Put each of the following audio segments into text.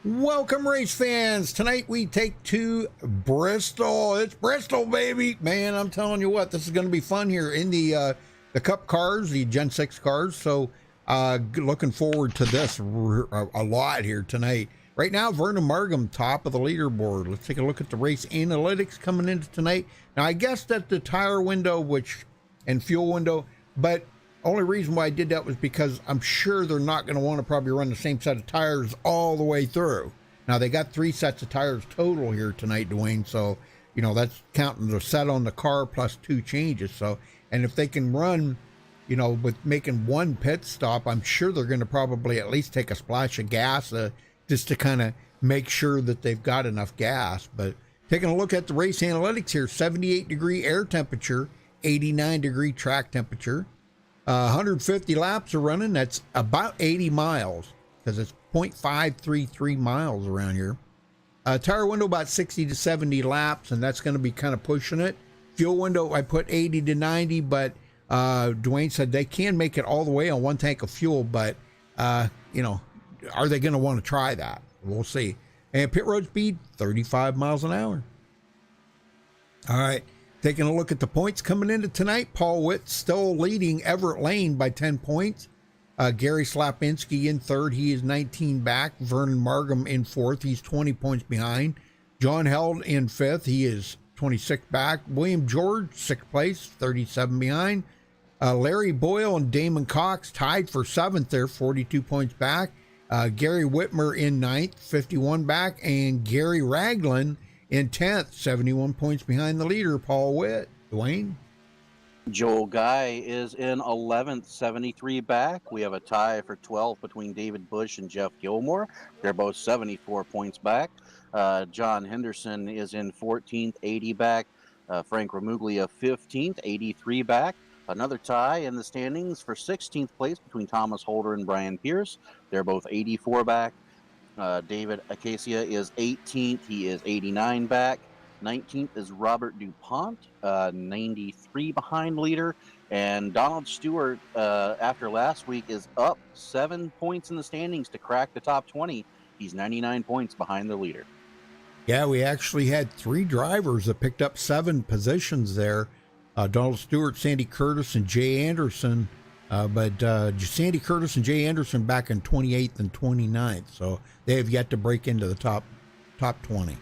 Welcome, race fans. Tonight we take to Bristol. It's Bristol, baby. Man, I'm telling you what, this is going to be fun here in the Cup cars, the Gen 6 cars. So looking forward to this a lot here tonight. Right now, Vernon Markham, top of the leaderboard. Let's take a look at the race analytics coming into tonight. Now, I guess that the tire window and fuel window, but only reason why I did that was because I'm sure they're not going to want to probably run the same set of tires all the way through. Now, they got 3 sets of tires total here tonight, Dwayne. So, you know, that's counting the set on the car plus 2 changes. So, and if they can run, you know, with making 1 pit stop, I'm sure they're going to probably at least take a splash of gas just to kind of make sure that they've got enough gas. But taking a look at the race analytics here, 78-degree air temperature, 89-degree track temperature. 150 laps are running. That's about 80 miles because it's 0.533 miles around here. Tire window about 60 to 70 laps, and that's going to be kind of pushing it. Fuel window, I put 80 to 90, but Dwayne said they can make it all the way on 1 tank of fuel, but, you know, are they going to want to try that? We'll see. And pit road speed, 35 miles an hour. All right. Taking a look at the points coming into tonight, Paul Witt still leading Everett Lane by 10 points. Gary Slapinski in third. He is 19 back. Vernon Markham in fourth. He's 20 points behind. John Held in fifth. He is 26 back. William George, 6th place, 37 behind. Larry Boyle and Damon Cox tied for 7th there, 42 points back. Gary Whitmer in 9th, 51 back. And Gary Ragland in 10th, 71 points behind the leader, Paul Witt. Dwayne? Joel Guy is in 11th, 73 back. We have a tie for 12th between David Bush and Jeff Gilmore. They're both 74 points back. John Henderson is in 14th, 80 back. Frank Ramuglia, 15th, 83 back. Another tie in the standings for 16th place between Thomas Holder and Brian Pierce. They're both 84 back. David Acacia is 18th. He is 89 back. 19th is Robert DuPont, 93 behind leader. And Donald Stewart, after last week, is up 7 points in the standings to crack the top 20. He's 99 points behind the leader. Yeah, we actually had 3 drivers that picked up 7 positions there. Donald Stewart, Sandy Curtis, and Jay Anderson. But Sandy Curtis and Jay Anderson back in 28th and 29th. So they have yet to break into the top 20.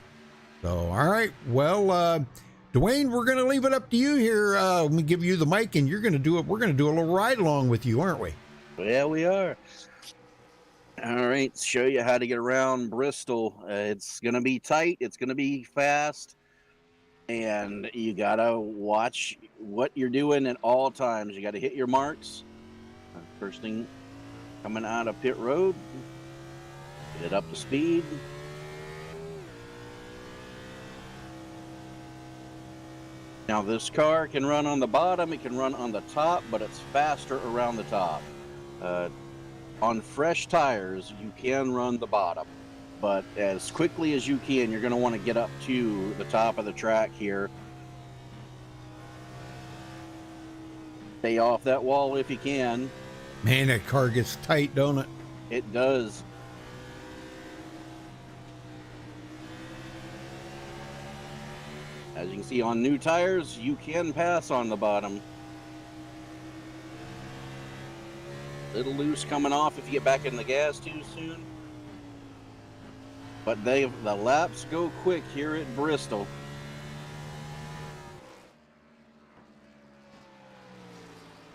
So, all right. Well, Dwayne, we're going to leave it up to you here. Let me give you the mic, and you're going to do it. We're going to do a little ride along with you, aren't we? Yeah, we are. All right. Show you how to get around Bristol. It's going to be tight. It's going to be fast. And you got to watch what you're doing at all times. You got to hit your marks. First thing coming out of pit road, get it up to speed. Now this car can run on the bottom, it can run on the top, but it's faster around the top. On fresh tires, you can run the bottom, but as quickly as you can, you're going to want to get up to the top of the track here. Stay off that wall if you can. Man, that car gets tight, don't it? It does. As you can see on new tires, you can pass on the bottom. Little loose coming off if you get back in the gas too soon. But the laps go quick here at Bristol.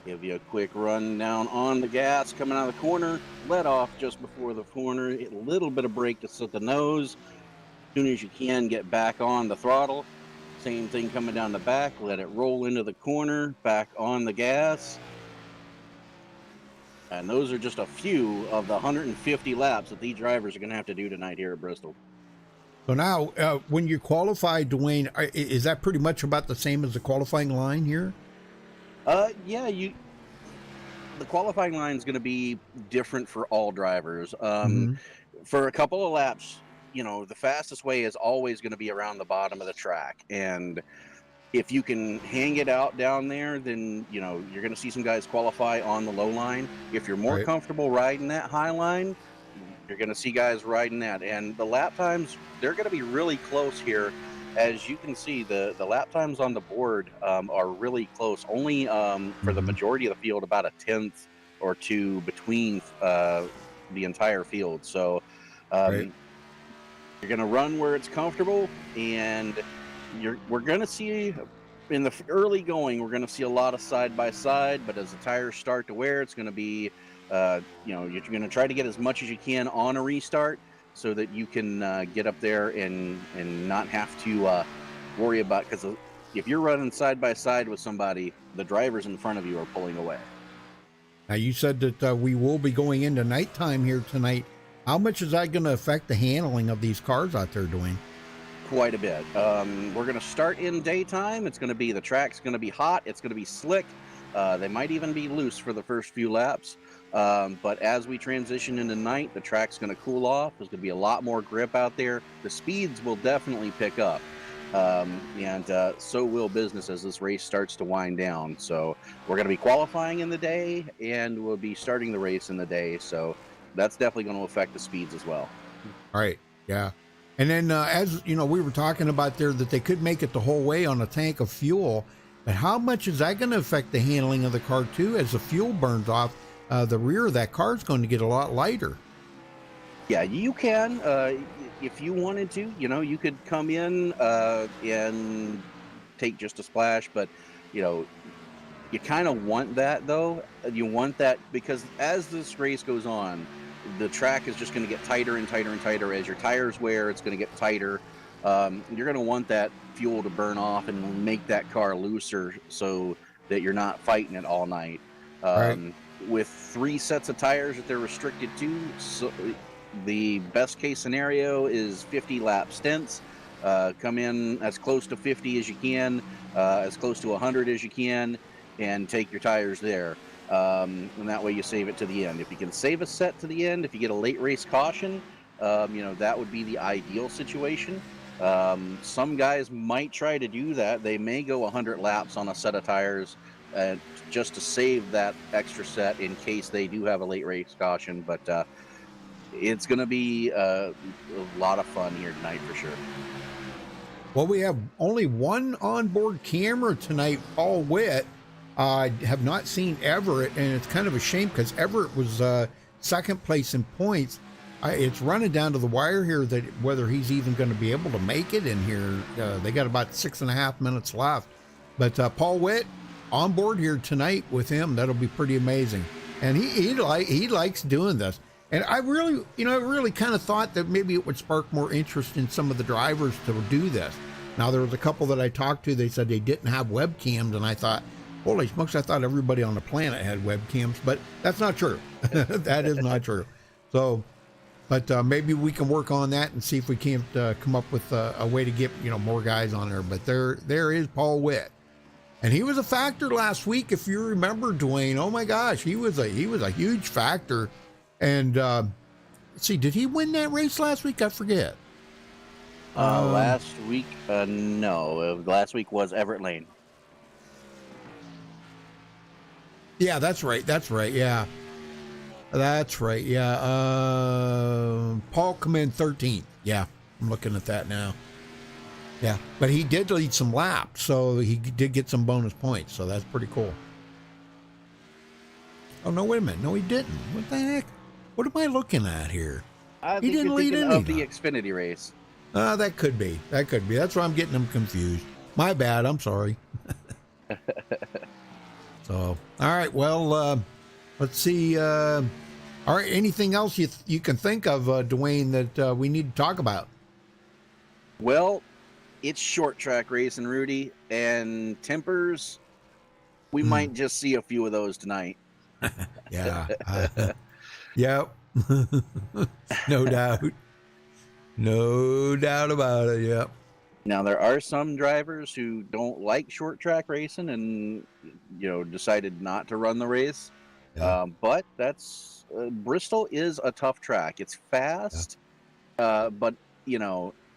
Give you a quick run down on the gas coming out of the corner. Let off just before the corner. A little bit of brake to set the nose. As soon as you can, get back on the throttle. Same thing coming down the back. Let it roll into the corner. Back on the gas. And those are just a few of the 150 laps that these drivers are going to have to do tonight here at Bristol. So now, when you qualify, Dwayne, is that pretty much about the same as the qualifying line here? Yeah, the qualifying line is going to be different for all drivers. For a couple of laps, you know, the fastest way is always going to be around the bottom of the track. And if you can hang it out down there, then, you know, you're going to see some guys qualify on the low line. If you're more comfortable riding that high line, You're going to see guys riding that, and the lap times, they're going to be really close here. As you can see, the lap times on the board are really close. Only for the majority of the field, about a tenth or two between the entire field. So Right. you're going to run where it's comfortable, and we're going to see in the early going, we're going to see a lot of side by side. But as the tires start to wear, it's going to be you're going to try to get as much as you can on a restart, so that you can get up there and not have to worry about, because if you're running side by side with somebody, the drivers in front of you are pulling away. Now, you said that we will be going into nighttime here tonight. How much is that going to affect the handling of these cars out there, Dwayne? Quite a bit. We're going to start in daytime. It's going to be, the track's going to be hot. It's going to be slick. They might even be loose for the first few laps. But as we transition into night, the track's going to cool off. There's going to be a lot more grip out there. The speeds will definitely pick up. And so will business as this race starts to wind down. So we're going to be qualifying in the day, and we'll be starting the race in the day. So that's definitely going to affect the speeds as well. All right. Yeah. And then, as you know, we were talking about there that they could make it the whole way on a tank of fuel. But how much is that going to affect the handling of the car, too? As the fuel burns off, the rear of that car is going to get a lot lighter. Yeah, you can. If you wanted to, you could come in and take just a splash. But, you kind of want that, though. You want that because as this race goes on, the track is just going to get tighter and tighter and tighter. As your tires wear, it's going to get tighter. You're going to want that fuel to burn off and make that car looser so that you're not fighting it all night. Right. With 3 sets of tires that they're restricted to, so the best case scenario is 50 lap stints. Come in as close to 50 as you can, as close to 100 as you can, and take your tires there. And that way you save it to the end. If you can save a set to the end, if you get a late race caution, that would be the ideal situation. Some guys might try to do that. They may go 100 laps on a set of tires just to save that extra set in case they do have a late race caution. But it's going to be a lot of fun here tonight for sure. Well, we have only one onboard camera tonight, Paul Witt. I have not seen Everett, and it's kind of a shame because Everett was second place in points. It's running down to the wire here that whether he's even going to be able to make it in here. They got about 6.5 minutes left. But Paul Witt on board here tonight with him. That'll be pretty amazing. And he likes doing this. And I really kind of thought that maybe it would spark more interest in some of the drivers to do this. Now, there was a couple that I talked to. They said they didn't have webcams, and I thought, holy smokes, I thought everybody on the planet had webcams, but that's not true. That is not true. So, but maybe we can work on that and see if we can't come up with a way to get, more guys on there. But there is Paul Witt. And he was a factor last week, if you remember, Dwayne. Oh my gosh, he was a huge factor. And let's see, did he win that race last week? I forget. Last week, no. Last week was Everett Lane. Yeah, that's right. Yeah. That's right. Yeah. Paul come in 13th. Yeah. I'm looking at that now. Yeah. But he did lead some laps, so he did get some bonus points. So that's pretty cool. Oh, no, wait a minute. No, he didn't. What the heck? What am I looking at here? I He think didn't you're lead thinking any of the of Xfinity race. That could be. That's why I'm getting them confused. My bad. I'm sorry. So, all right. Well, let's see. All right. Anything else you can think of, Dwayne, that we need to talk about? Well, it's short track racing, Rudy, and tempers. We might just see a few of those tonight. Yeah. Yep. No doubt. No doubt about it. Yep. Now, there are some drivers who don't like short track racing and, decided not to run the race. Yeah. But that's Bristol is a tough track. It's fast, but,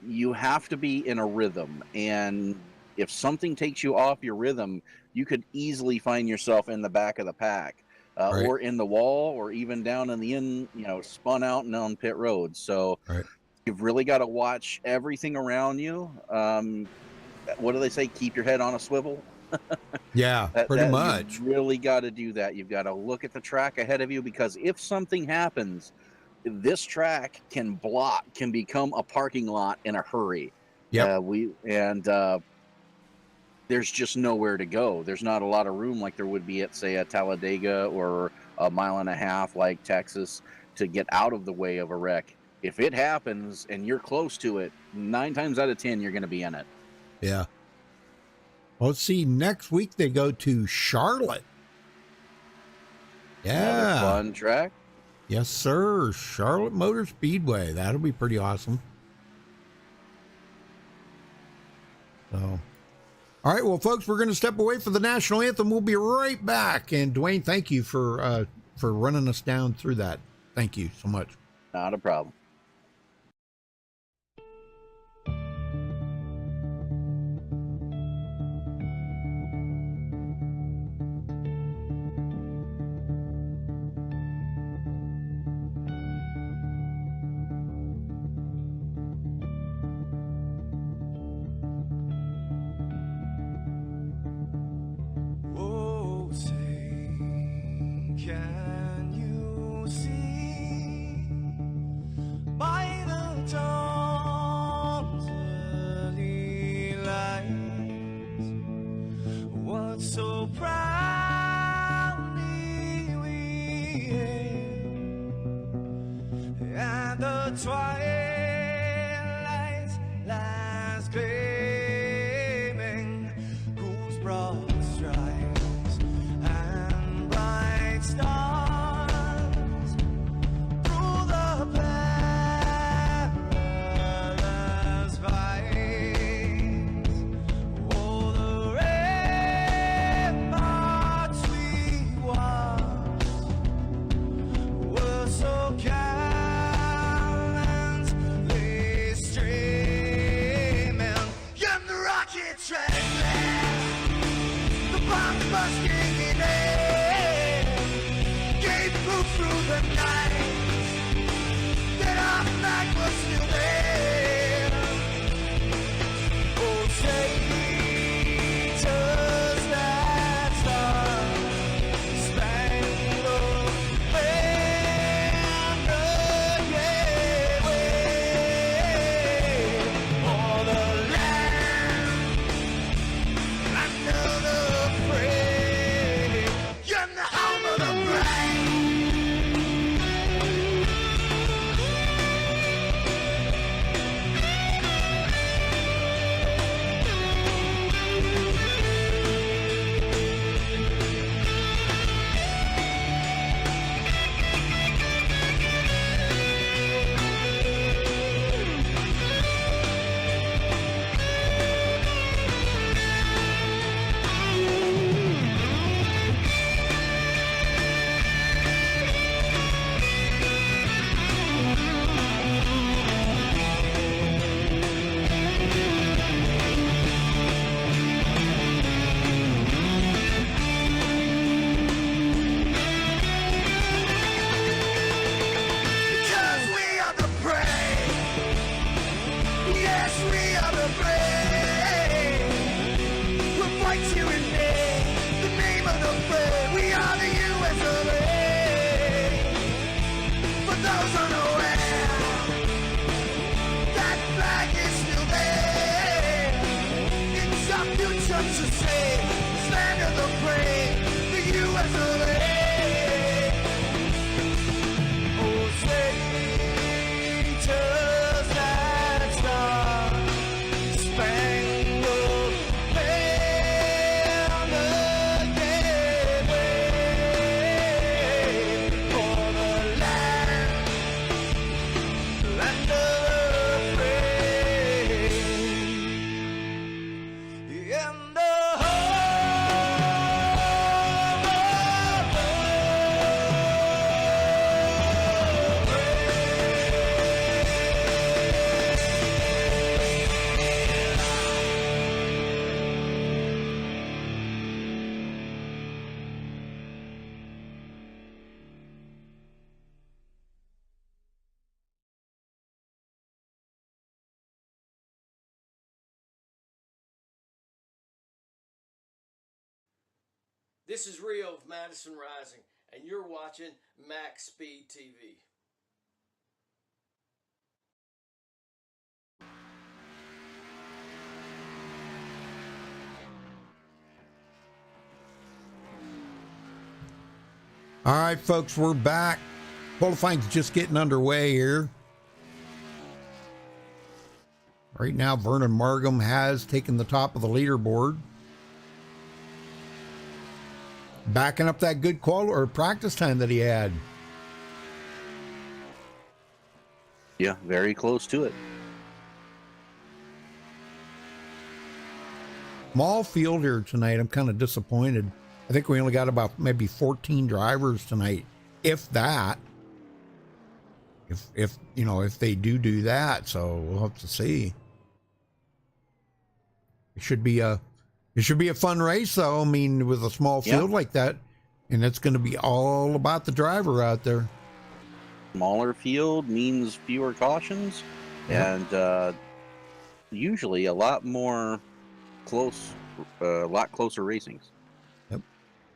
you have to be in a rhythm. And if something takes you off your rhythm, you could easily find yourself in the back of the pack. Right. or in the wall, or even down in the spun out and on pit road. So Right. you've really got to watch everything around you. What do they say? Keep your head on a swivel. Yeah, pretty much. You really got to do that. You've got to look at the track ahead of you, because if something happens, this track can become a parking lot in a hurry. Yep. There's just nowhere to go. There's not a lot of room like there would be at, say, a Talladega or a mile and a half like Texas to get out of the way of a wreck. If it happens and you're close to it, 9 times out of 10, you're going to be in it. Yeah. Well, let's see. Next week they go to Charlotte. Yeah. Another fun track. Yes, sir. Charlotte Motor Speedway. That'll be pretty awesome. So, all right. Well, folks, we're going to step away for the national anthem. We'll be right back. And Dwayne, thank you for running us down through that. Thank you so much. Not a problem. Oh, say, can you see by the dawn's early light what so proudly we hailed at the twilight's last gleaming, whose broad stripes and bright stars through the perilous fight, oh, the ramparts we watched were so gallantly streaming, and the rockets ran last, the bombs bursting in air, gave proof through the night that our flag was still there. Oh, say, does that star-spangled banner yet wave o'er the land under the free, and the home of the brave. Because we are the brave. Yes, we are the brave. We'll fight you in the name of the brave. We are the US of A. For those unaware, that flag is still there. It's our future to save. Stand of the brave, the US of A. Oh, say, does that star-spangled banner yet wave o'er the land of the free, and the home of This is Rio of Madison Rising, and you're watching Max Speed TV. All right, folks, we're back. Qualifying's just getting underway here. Right now, Vernon Markham has taken the top of the leaderboard. Backing up that good practice time that he had. Yeah, very close to it. Small field here tonight. I'm kind of disappointed. I think we only got about maybe 14 drivers tonight, if that. If you know, if they do that, so we'll have to see. It should be a fun race, though. I mean, with a small field like that, and it's going to be all about the driver out there. Smaller field means fewer cautions, and usually a lot more a lot closer racings. Yep.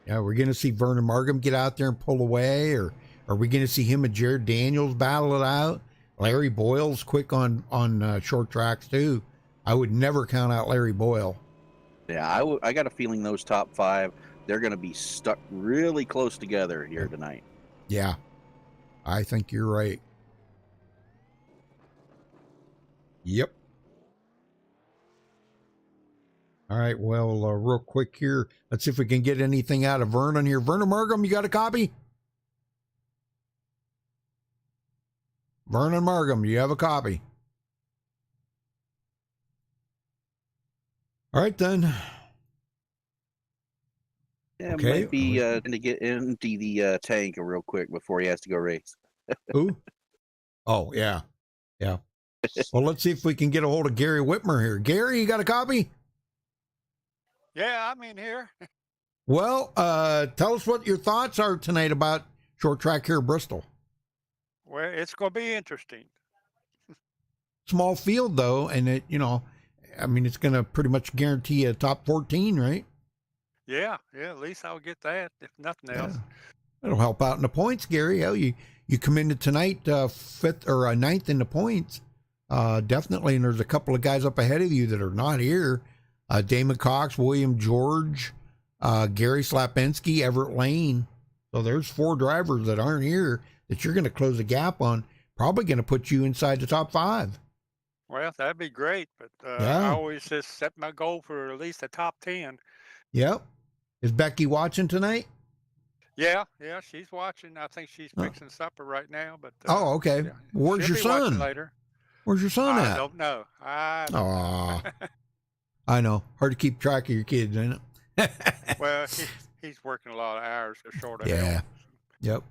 Yeah, we're going to see Vernon Markham get out there and pull away, or are we going to see him and Jared Daniels battle it out? Larry Boyle's quick on short tracks too. I would never count out Larry Boyle. Yeah, I got a feeling those top 5, they're going to be stuck really close together here tonight. Yeah, I think you're right. Yep. All right, well, real quick here, let's see if we can get anything out of Vernon here. Vernon Markham, you got a copy? Vernon Markham, you have a copy? All right, then. Yeah, Okay. might be to get empty the tank real quick before he has to go race. Who? Oh, yeah. Yeah. Well, let's see if we can get a hold of Gary Whitmer here. Gary, you got a copy? Yeah, I'm in here. Well, tell us what your thoughts are tonight about short track here at Bristol. Well, it's going to be interesting. Small field, though, and it, you know, I mean, it's going to pretty much guarantee a top 14, right? Yeah, at least I'll get that, if nothing else. It'll help out in the points, Gary. Hell, you come into tonight 5th or 9th in the points. Definitely, and there's a couple of guys up ahead of you that are not here. Damon Cox, William George, Gary Slapinski, Everett Lane. So there's 4 drivers that aren't here that you're going to close the gap on. Probably going to put you inside the top 5. Well, that'd be great, but I always just set my goal for at least the top 10. Yep. Is Becky watching tonight? Yeah, she's watching. I think she's fixing supper right now. But oh, okay. Yeah, Where's your son? Later. Where's your son at? I don't know. Aw. I know. Hard to keep track of your kids, isn't it? Well, he's working a lot of hours to short of Yeah. help. Yep.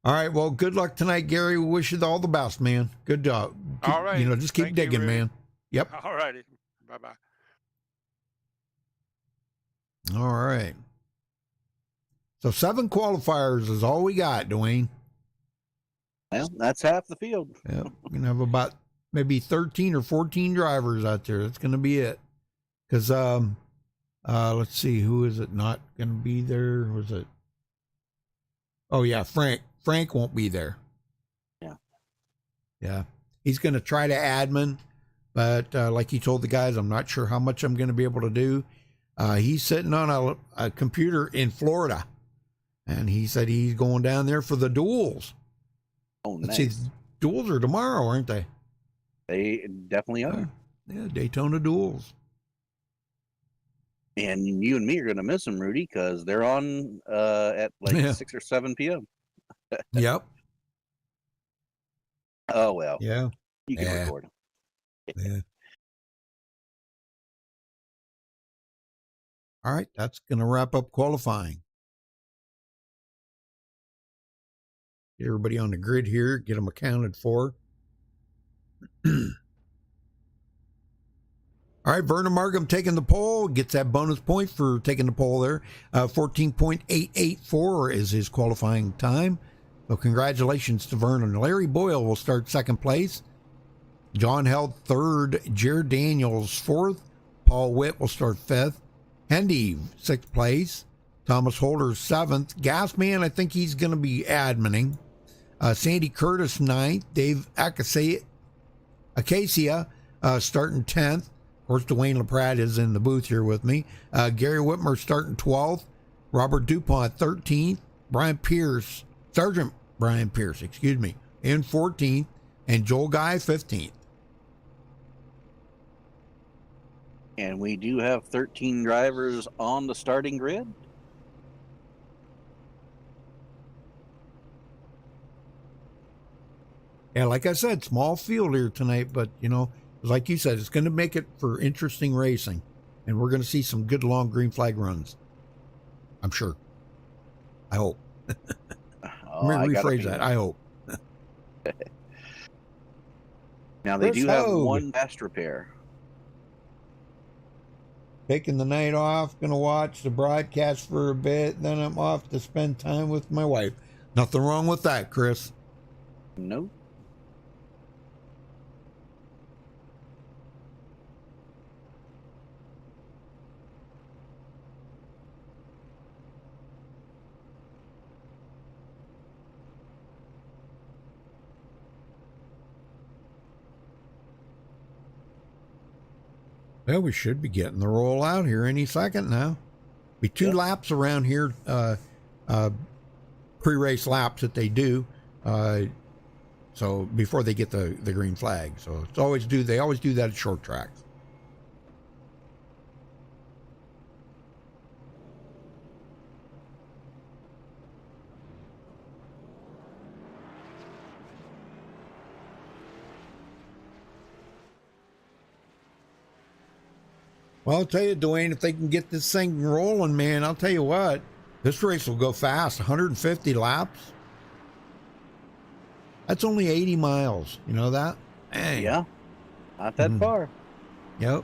All right. Well, good luck tonight, Gary. We wish you all the best, man. Good job. All right. You know, just keep Thank you, digging, Rudy. man. Yep. All righty. Bye-bye. All right. So 7 qualifiers is all we got, Dwayne. Well, that's half the field. Yep. We're going to have about maybe 13 or 14 drivers out there. That's going to be it. Because, let's see, who is it not going to be there? Was it? Oh, yeah, Frank. Frank won't be there. Yeah. He's going to try to admin, but like he told the guys, I'm not sure how much I'm going to be able to do. He's sitting on a computer in Florida, and he said he's going down there for the duels. Oh, Let's nice. see, duels are tomorrow, aren't they? They definitely are. Yeah, Daytona duels. And you and me are going to miss them, Rudy, because they're on at like 6 or 7 p.m. Yep. Oh, well. Yeah. You can record them. Yeah. All right, that's going to wrap up qualifying. Get everybody on the grid here, get them accounted for. All right, Vernon Markham taking the pole, gets that bonus point for taking the pole there. 14.884 is his qualifying time. So congratulations to Vernon. Larry Boyle will start 2nd place. John Held 3rd. Jared Daniels 4th. Paul Witt will start 5th. Hendy 6th place. Thomas Holder's 7th. Gasman, I think he's going to be adminning. Sandy Curtis 9th. Dave Acacia starting 10th. Of course, Dwayne LaPratte is in the booth here with me. Gary Whitmer starting 12th. Robert DuPont 13th. Sergeant Brian Pierce, in 14th. And Joel Guy 15th. And we do have 13 drivers on the starting grid. Yeah, like I said, small field here tonight, but, like you said, it's going to make it for interesting racing. And we're going to see some good long green flag runs. I'm sure. I hope. Let me rephrase that. I hope. Now, they do have one fast repair. Taking the night off, going to watch the broadcast for a bit, then I'm off to spend time with my wife. Nothing wrong with that, Chris. Nope. Well, we should be getting the roll out here any second now. Be 2 laps around here, pre-race laps that they do. So before they get the green flag. So they always do that at short tracks. Well, I'll tell you, Dwayne, if they can get this thing rolling, man, I'll tell you what, this race will go fast. 150 laps. That's only 80 miles. You know that? Dang. Yeah. Not that far. Yep.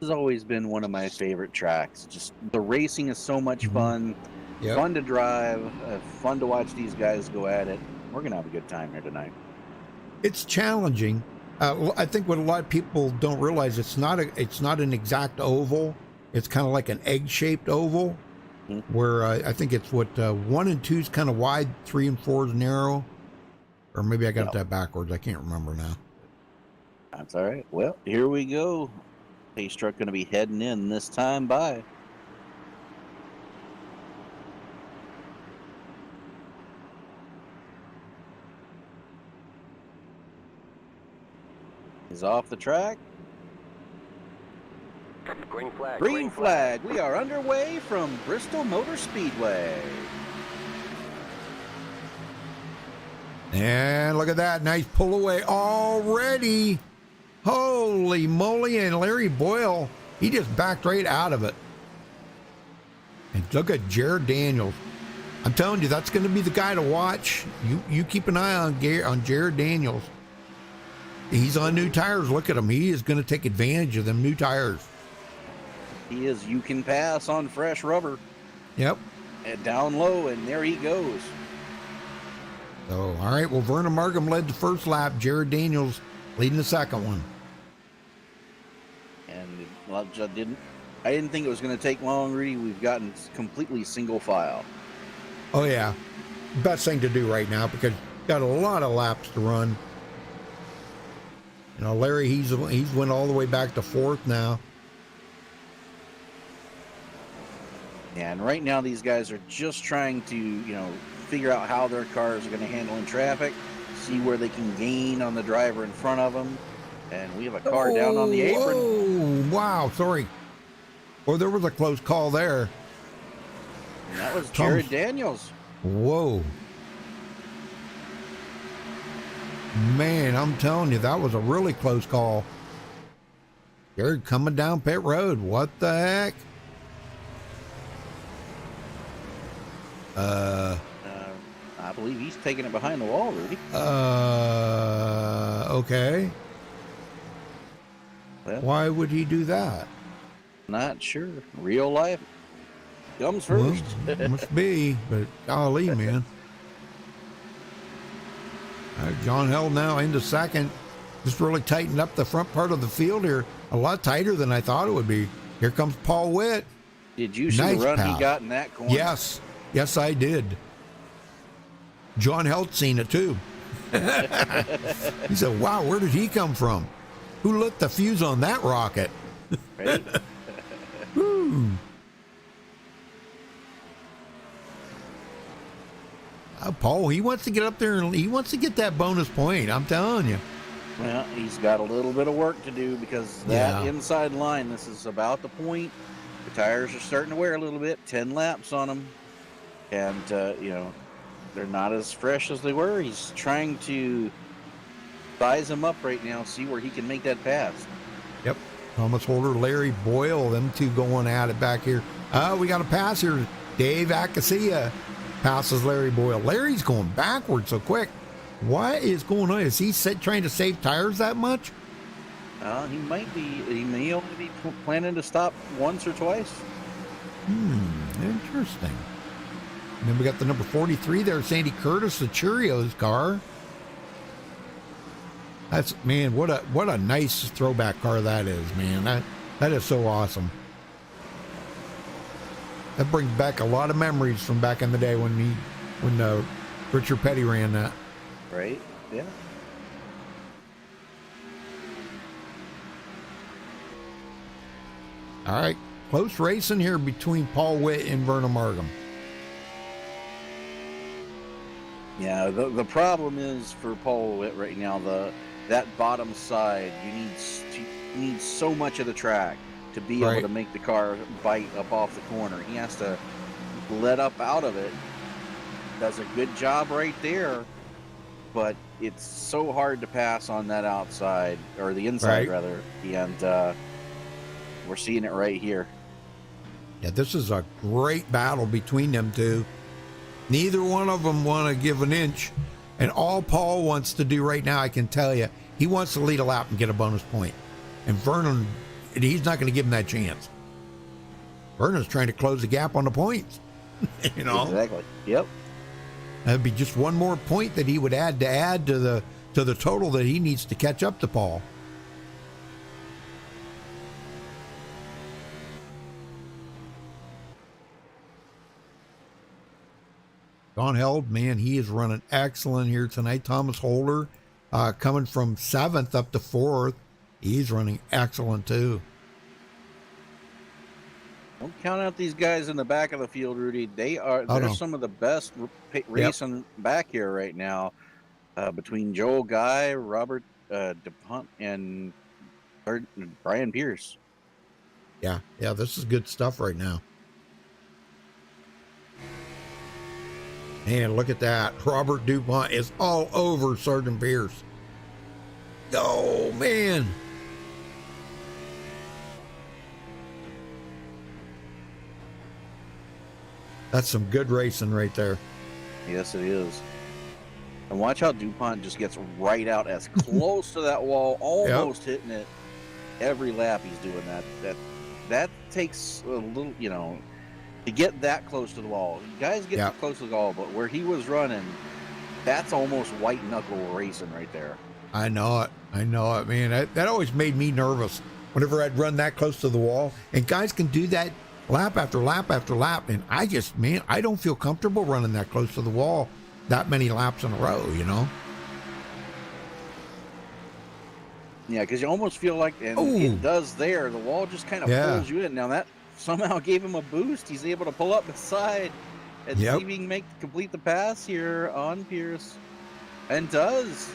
This has always been one of my favorite tracks. Just the racing is so much fun. Yep. Fun to drive, fun to watch these guys go at it. We're gonna have a good time here tonight. It's challenging. I think what a lot of people don't realize, it's not an exact oval. It's kind of like an egg-shaped oval, where I think it's 1 and 2 is kind of wide, 3 and 4 is narrow, or maybe I got that backwards. I can't remember now. That's all right. Well, here we go. Pace truck going to be heading in this time by. Is off the track. Green flag. Green flag. We are underway from Bristol Motor Speedway. And look at that. Nice pull away already. Holy moly. And Larry Boyle, he just backed right out of it. And look at Jared Daniels. I'm telling you, that's going to be the guy to watch. You keep an eye on Jared Daniels. He's on new tires. Look at him. He is going to take advantage of them new tires. He is. You can pass on fresh rubber. Yep. And down low, and there he goes. So, all right. Well, Vernon Markham led the first lap. Jared Daniels leading the second one. And I didn't think it was going to take long, Rudy. We've gotten completely single file. Oh, yeah. Best thing to do right now because got a lot of laps to run. You know, Larry, he's went all the way back to fourth now. And right now, these guys are just trying to, figure out how their cars are going to handle in traffic, see where they can gain on the driver in front of them. And we have a car down on the apron. Oh, wow. Sorry. Well, there was a close call there. And that was Jared Daniels. Whoa. Man, I'm telling you, that was a really close call. Jared coming down pit road. What the heck? I believe he's taking it behind the wall, Rudy. Okay. Well, Why would he do that? not sure. Real life comes first. Well, must be, but golly, man. John Held now into second. Just really tightened up the front part of the field here. A lot tighter than I thought it would be. Here comes Paul Witt. Did you see Nice the run pass. he got in that corner? Yes. Yes, I did. John Held seen it too. He said, wow, where did he come from? Who lit the fuse on that rocket? Right? Woo. Paul, he wants to get up there and he wants to get that bonus point. I'm telling you. Well, he's got a little bit of work to do because that inside line, this is about the point. The tires are starting to wear a little bit, 10 laps on them. And, they're not as fresh as they were. He's trying to size them up right now, see where he can make that pass. Yep. Thomas Holder, Larry Boyle, them two going at it back here. We got a pass here. Dave Acacia passes Larry Boyle. Larry's going backwards so quick. What is going on? Is he trying to save tires that much? He might be. He may only be planning to stop once or twice. Interesting. And then we got the number 43 there, Sandy Curtis, the Cheerios car. That's, man, what a nice throwback car that is, man. That is so awesome. That brings back a lot of memories from back in the day when Richard Petty ran that. Right? Yeah. All right, close racing here between Paul Witt and Vernon Markham. Yeah, the problem is for Paul Witt right now, that bottom side, you need so much of the track to be able to make the car bite up off the corner. He has to let up out of it. Does a good job right there, but it's so hard to pass on that outside, or the inside rather, and we're seeing it right here. Yeah, this is a great battle between them two. Neither one of them want to give an inch. And all Paul wants to do right now, I can tell you, he wants to lead a lap and get a bonus point. And Vernon, he's not going to give him that chance. Vernon's trying to close the gap on the points. You know? Exactly. Yep. That'd be just one more point that he would add to the total that he needs to catch up to Paul. Don Held, man, he is running excellent here tonight. Thomas Holder coming from 7th up to 4th. He's running excellent too. Don't count out these guys in the back of the field, Rudy. They're some of the best racing back here right now. Between Joel Guy, Robert DuPont, and Brian Pierce. Yeah, this is good stuff right now. Man, look at that. Robert DuPont is all over Sergeant Pierce. Oh, man. That's some good racing right there. Yes, it is. And watch how DuPont just gets right out as close to that wall, almost hitting it every lap he's doing that. That takes a little, to get that close to the wall. Guys get close to the wall, but where he was running, that's almost white knuckle racing right there. I know it, man. That always made me nervous whenever I'd run that close to the wall. And guys can do that lap after lap after lap. And I don't feel comfortable running that close to the wall that many laps in a row, Yeah, because you almost feel like, and it does there, the wall just kind of pulls you in. Now that somehow gave him a boost. He's able to pull up beside and see if he can complete the pass here on Pierce. And does.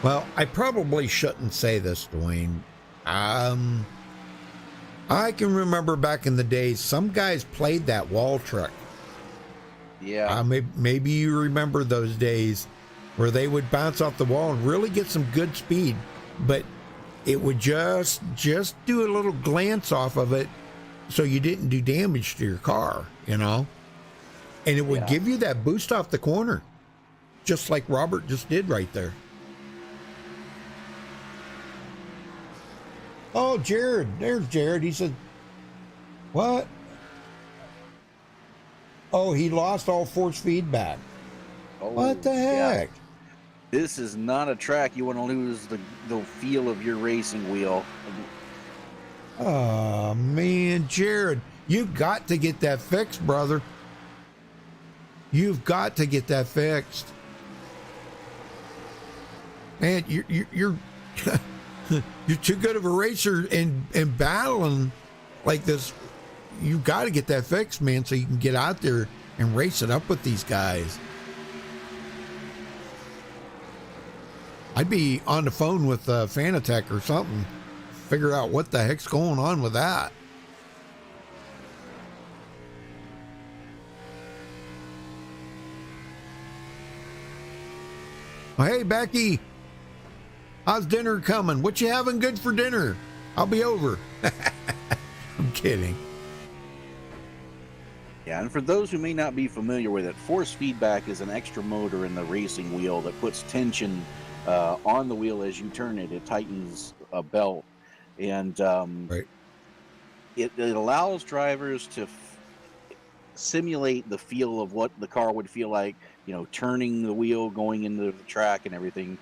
Well, I probably shouldn't say this, Dwayne. I can remember back in the days, some guys played that wall trick. Yeah. Maybe you remember those days where they would bounce off the wall and really get some good speed, but it would just do a little glance off of it so you didn't do damage to your car, And it would give you that boost off the corner, just like Robert just did right there. Oh, Jared. There's Jared. He said, what? Oh, he lost all force feedback. Oh, What the heck? yeah. This is not a track you want to lose the feel of your racing wheel. Oh, man, Jared, you've got to get that fixed, brother. You've got to get that fixed. Man, you're you're too good of a racer in battling like this. You've got to get that fixed, man, so you can get out there and race it up with these guys. I'd be on the phone with Fanatec or something, figure out what the heck's going on with that. Oh, hey, Becky, how's dinner coming? What you having good for dinner? I'll be over. I'm kidding. Yeah, and for those who may not be familiar with it, force feedback is an extra motor in the racing wheel that puts tension on the wheel as you turn it. It tightens a belt, and Right. it allows drivers to simulate the feel of what the car would feel like, you know, turning the wheel, going into the track and everything.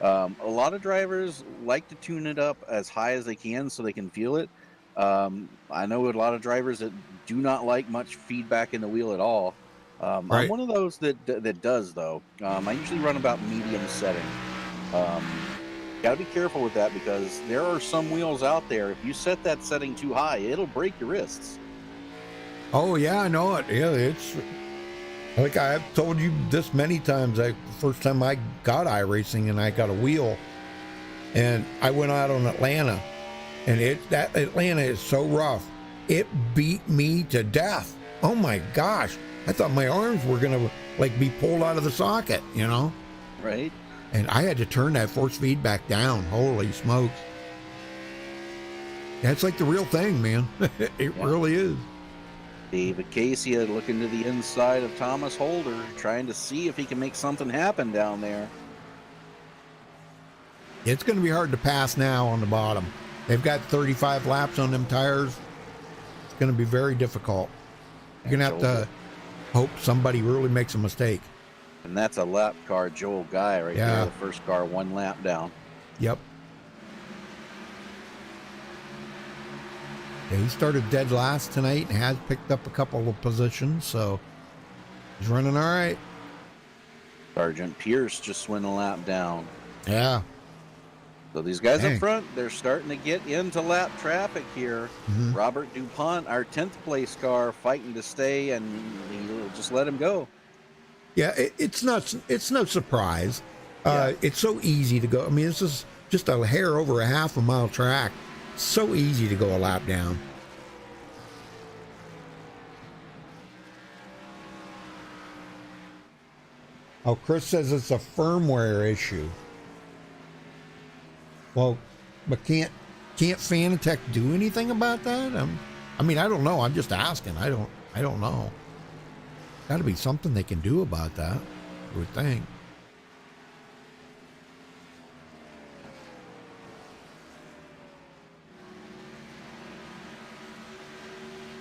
A lot of drivers like to tune it up as high as they can so they can feel it. I know a lot of drivers that do not like much feedback in the wheel at all. I'm Right. one of those that does, though. I usually run about medium setting. Got to be careful with that because there are some wheels out there. If you set that setting too high, it'll break your wrists. Oh, yeah, I know it. Yeah, it's like I've told you this many times. First time I got iRacing and I got a wheel, and I went out on Atlanta, and that Atlanta is so rough. It beat me to death. Oh my gosh. I thought my arms were going to like be pulled out of the socket, you know? Right? And I had to turn that force feedback down. Holy smokes. That's like the real thing, man. It really is. David Casey looking to the inside of Thomas Holder, trying to see if he can make something happen down there. It's going to be hard to pass now on the bottom. They've got 35 laps on them tires. It's going to be very difficult. You're going to have to hope somebody really makes a mistake. And that's a lap car, Joel Guy, right Yeah. there. The first car, one lap down. Yep. Yeah, he started dead last tonight and has picked up a couple of positions, so he's running all right. Sergeant Pierce just went a lap down. Yeah. So these guys Dang. up front, they're starting to get into lap traffic here. Mhm. Robert DuPont, our 10th place car, fighting to stay, and he'll just let him go. Yeah, it's no surprise. Yeah. It's so easy to go. I mean, this is just a hair over a half a mile track. So easy to go a lap down. Oh, Chris says it's a firmware issue. Well, but can't Fanatec do anything about that? I mean, I don't know. I'm just asking. I don't know. Got to be something they can do about that, I would think.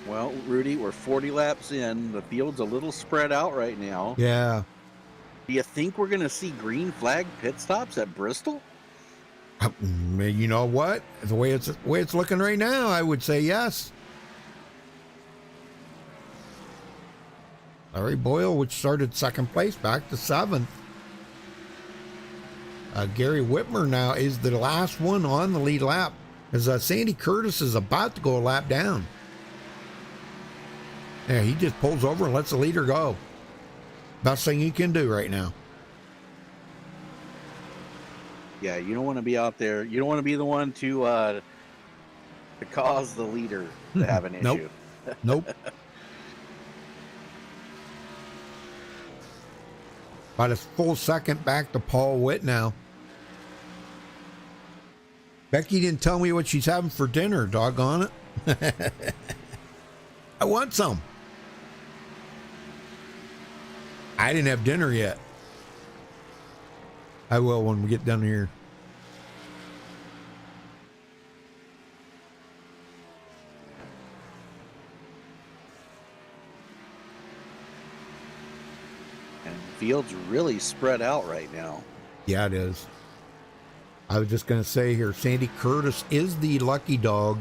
Well, Rudy, we're 40 laps in. The field's a little spread out right now. Yeah. Do you think we're going to see green flag pit stops at Bristol? You know what? The way it's looking right now, I would say yes. Larry Boyle, which started second place, back to seventh. Gary Whitmer now is the last one on the lead lap, as Sandy Curtis is about to go a lap down. Yeah, he just pulls over and lets the leader go. Best thing he can do right now. Yeah, you don't want to be out there. You don't want to be the one to cause the leader to have an issue. Nope. About a full second back to Paul Witt now. Becky didn't tell me what she's having for dinner, doggone it. I want some. I didn't have dinner yet. I will when we get done here. field's really spread out right now. Yeah, it is. I was just going to say here, Sandy Curtis is the lucky dog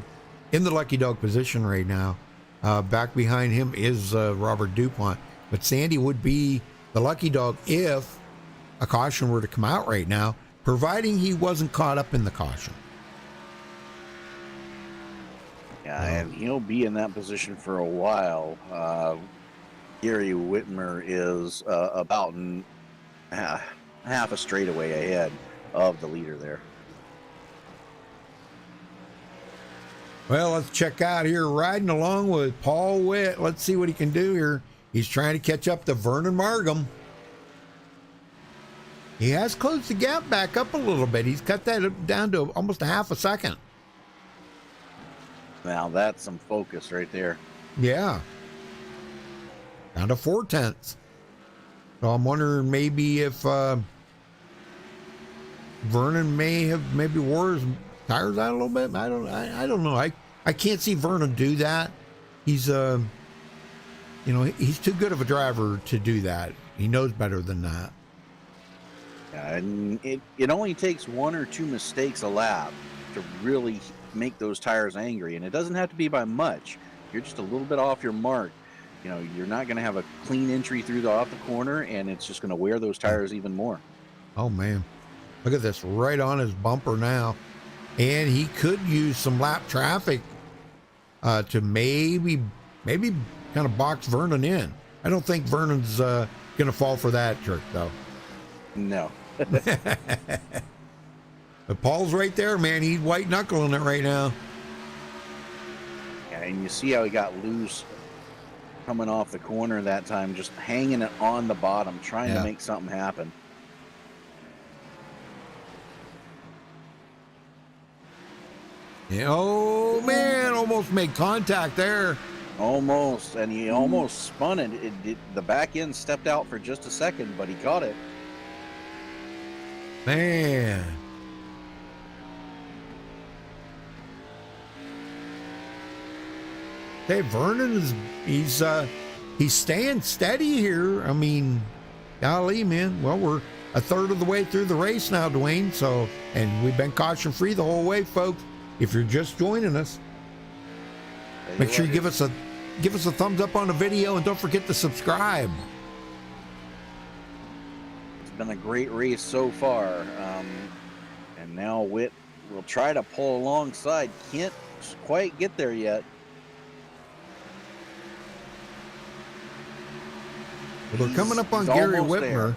in the lucky dog position right now. Back behind him is Robert DuPont. But Sandy would be the lucky dog if a caution were to come out right now, providing he wasn't caught up in the caution. Yeah, and he'll be in that position for a while. Gary Whitmer is about half a straightaway ahead of the leader there. Well, let's check out here, riding along with Paul Witt. Let's see what he can do here. He's trying to catch up to Vernon Markham. He has closed the gap back up a little bit. He's cut that down to almost a half a second. Now that's some focus right there. Yeah. Down to 0.4. So I'm wondering maybe if Vernon may have maybe wore his tires out a little bit. I don't know. I can't see Vernon do that. He's he's too good of a driver to do that. He knows better than that. Yeah, and it only takes 1 or 2 mistakes a lap to really make those tires angry, and it doesn't have to be by much. You're just a little bit off your mark. You're not going to have a clean entry off the corner, and it's just going to wear those tires even more. Oh man, look at this, right on his bumper now, and he could use some lap traffic to maybe kind of box Vernon in. I don't think Vernon's going to fall for that trick though. No. But Paul's right there, man. He's white knuckling it right now. Yeah, and you see how he got loose coming off the corner that time, just hanging it on the bottom, trying to make something happen. Yeah, oh man, almost made contact there. Almost, and he almost spun it. The back end stepped out for just a second, but he caught it. Man. Hey, Vernon he's staying steady here. I mean, golly, man. Well, we're a third of the way through the race now, Dwayne. So, and we've been caution free the whole way, folks. If you're just joining us, make sure you give us a thumbs up on the video, and don't forget to subscribe. It's been a great race so far, and now Witt will try to pull alongside. Can't quite get there yet. Well, they're coming up on Gary Whitmer. There.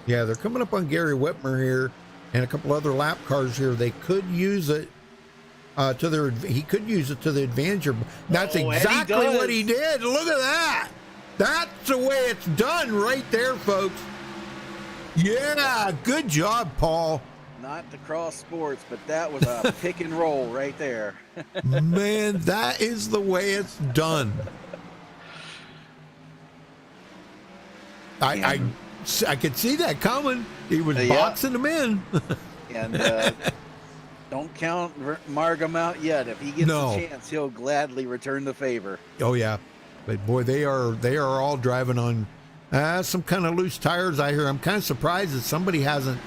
Yeah, they're coming up on Gary Whitmer here, and a couple other lap cars here. They could use it he could use it to the advantage. That's exactly what he did. Look at that. That's the way it's done right there, folks. Yeah, good job, Paul. Not to cross sports, but that was a pick and roll right there. Man, that is the way it's done. I could see that coming. He was boxing them in. And don't count Markham out yet. If he gets a chance, he'll gladly return the favor. Oh yeah, but boy, they are all driving on some kind of loose tires. I hear. I'm kind of surprised that somebody hasn't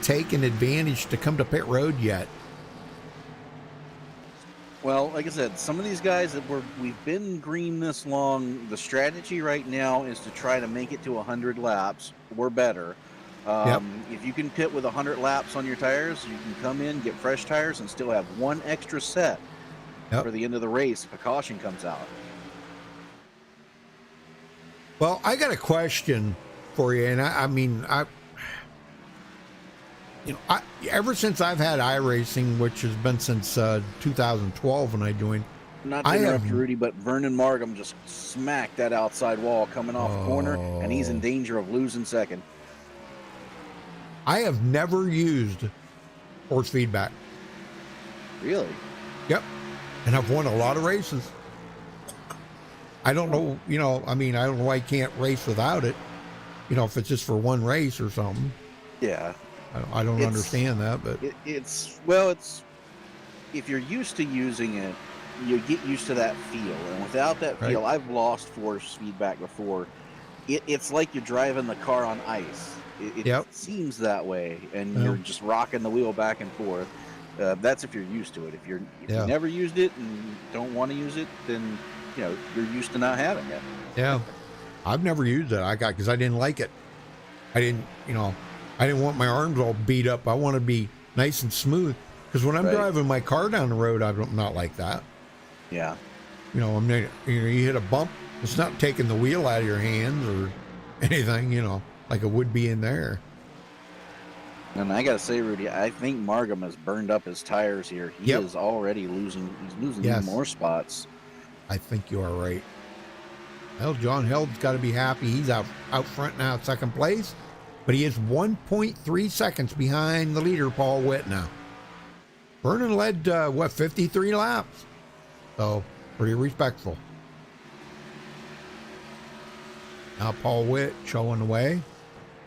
taken advantage to come to pit road yet. Well, like I said, some of these guys we've been green this long. The strategy right now is to try to make it to 100 laps or better. If you can pit with 100 laps on your tires, you can come in, get fresh tires, and still have one extra set for the end of the race if a caution comes out. Well, I got a question for you, and ever since I've had iRacing, which has been since 2012 when I joined. Not to interrupt you, Rudy, but Vernon Markham just smacked that outside wall coming off the corner, and he's in danger of losing second. I have never used force feedback. Really? Yep. And I've won a lot of races. I don't know, I don't know why I can't race without it. If it's just for one race or something. Yeah. I don't understand that, but it's if you're used to using it, you get used to that feel, and without that feel, I've lost force feedback before, it's like you're driving the car on ice. It Yep. seems that way, and Well. you're just rocking the wheel back and forth. That's if you're used to it. If you never used it and don't want to use it, then you're used to not having it. Yeah, I've never used it. Because I didn't like it. I didn't want my arms all beat up. I want to be nice and smooth. Because when I'm driving my car down the road, I'm not like that. Yeah. I'm not, you hit a bump, it's not taking the wheel out of your hands or anything, like it would be in there. And I gotta say, Rudy, I think Margam has burned up his tires here. He is already losing. He's losing even more spots. I think you are right. Well, John Held's got to be happy. He's out front now at second place, but he is 1.3 seconds behind the leader, Paul Witt now. Vernon led 53 laps, so pretty respectful. Now Paul Witt showing the way.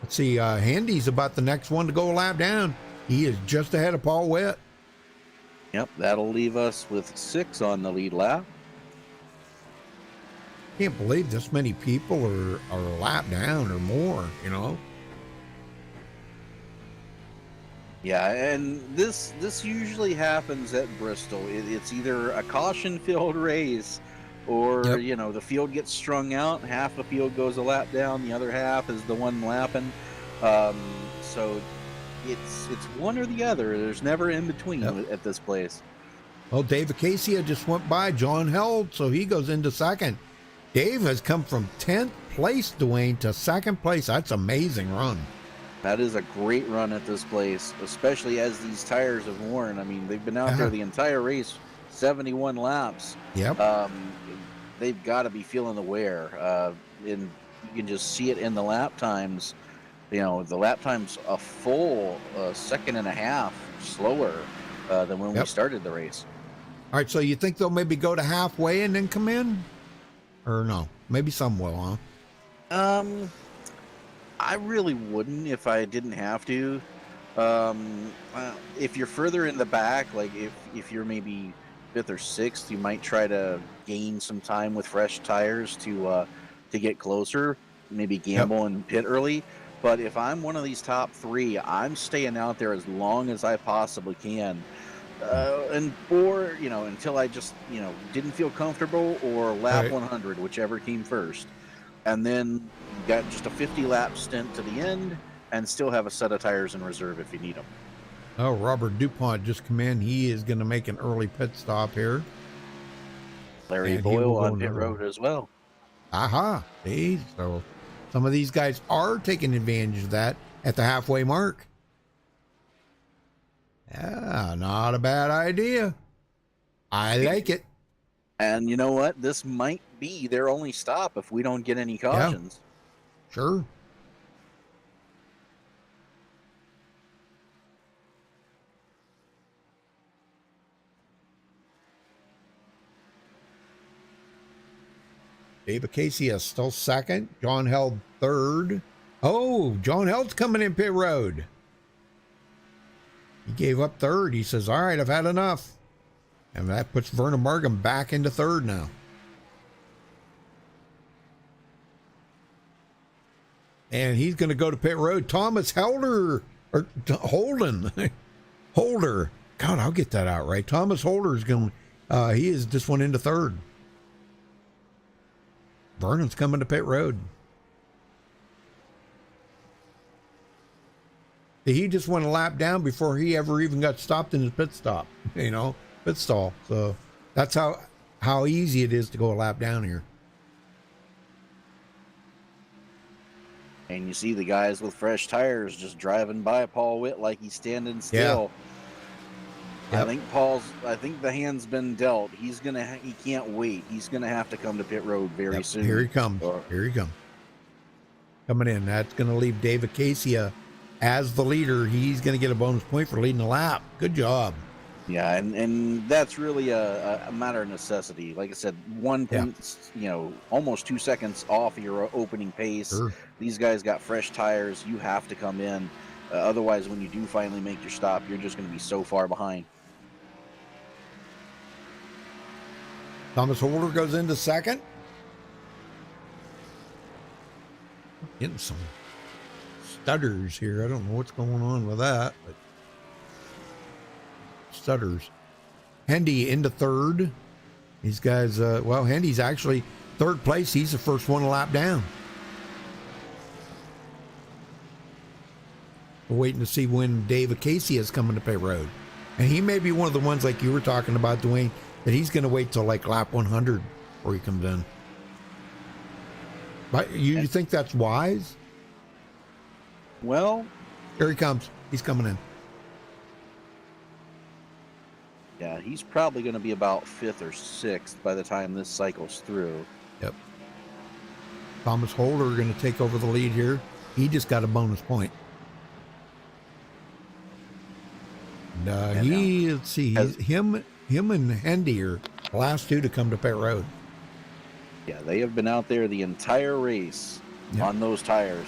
Let's see, Handy's about the next one to go a lap down. He is just ahead of Paul Witt. Yep, that'll leave us with 6 on the lead lap. Can't believe this many people are a lap down or more, Yeah, and this usually happens at Bristol. It's either a caution-filled race, or the field gets strung out. Half the field goes a lap down, the other half is the one lapping. So it's one or the other. There's never in between at this place. Well, Dave Acacia just went by John Held, so he goes into second. Dave has come from 10th place, Dwayne, to second place. That's an amazing run. That is a great run at this place, especially as these tires have worn. I mean, they've been out there the entire race, 71 laps. Yep. They've got to be feeling the wear. And you can just see it in the lap times. The lap time's a full second and a half slower than when we started the race. All right, so you think they'll maybe go to halfway and then come in? Or no? Maybe some will, huh? I really wouldn't if I didn't have to. If you're further in the back, like if you're maybe 5th or 6th, you might try to gain some time with fresh tires to get closer. Maybe gamble and pit early. But if I'm one of these top 3, I'm staying out there as long as I possibly can. Until I just didn't feel comfortable, or lap 100, whichever came first. And then you got just a 50-lap stint to the end, and still have a set of tires in reserve if you need them. Oh, Robert DuPont just come in. He is going to make an early pit stop here. Larry Boyle on pit road as well. Aha. See, so some of these guys are taking advantage of that at the halfway mark. Yeah, not a bad idea. I like it. And you know what? This might be their only stop if we don't get any cautions. Yeah, sure. Dave Acacia is still second. John Held third. Oh, John Held's coming in pit road. He gave up third. He says, all right, I've had enough. And that puts Vernon Margam back into third now. And he's going to go to pit road. Thomas Holder. Holder. God, I'll get that out right. Thomas Holder is going to, he is just went into third. Vernon's coming to pit road. He just went a lap down before he ever even got stopped in his pit stop, pit stall. So that's how easy it is to go a lap down here. And you see the guys with fresh tires just driving by Paul Witt like he's standing still. Yeah. Yep. I think the hand's been dealt. He can't wait. He's gonna have to come to pit road very soon. Here he comes. Here he comes. Coming in. That's gonna leave Dave Acacia as the leader. He's gonna get a bonus point for leading the lap. Good job. Yeah, and that's really a matter of necessity. Like I said, 1 point, almost 2 seconds off your opening pace. Sure. These guys got fresh tires. You have to come in. Otherwise, when you do finally make your stop, you're just going to be so far behind. Thomas Holder goes into second. Getting some stutters here. I don't know what's going on with that, but stutters. Hendy into third. These guys, well, Hendy's actually third place. He's the first one a lap down. We're waiting to see when Dave Acacia is coming to pit road. And he may be one of the ones like you were talking about, Dwayne, that he's going to wait till like lap 100 before he comes in. But you think that's wise? Well, here he comes. He's coming in. Yeah, he's probably going to be about 5th or 6th by the time this cycle's through. Yep. Thomas Holder going to take over the lead here. He just got a bonus point. And let's see, him and Hendy are the last two to come to pit road. Yeah, they have been out there the entire race on those tires.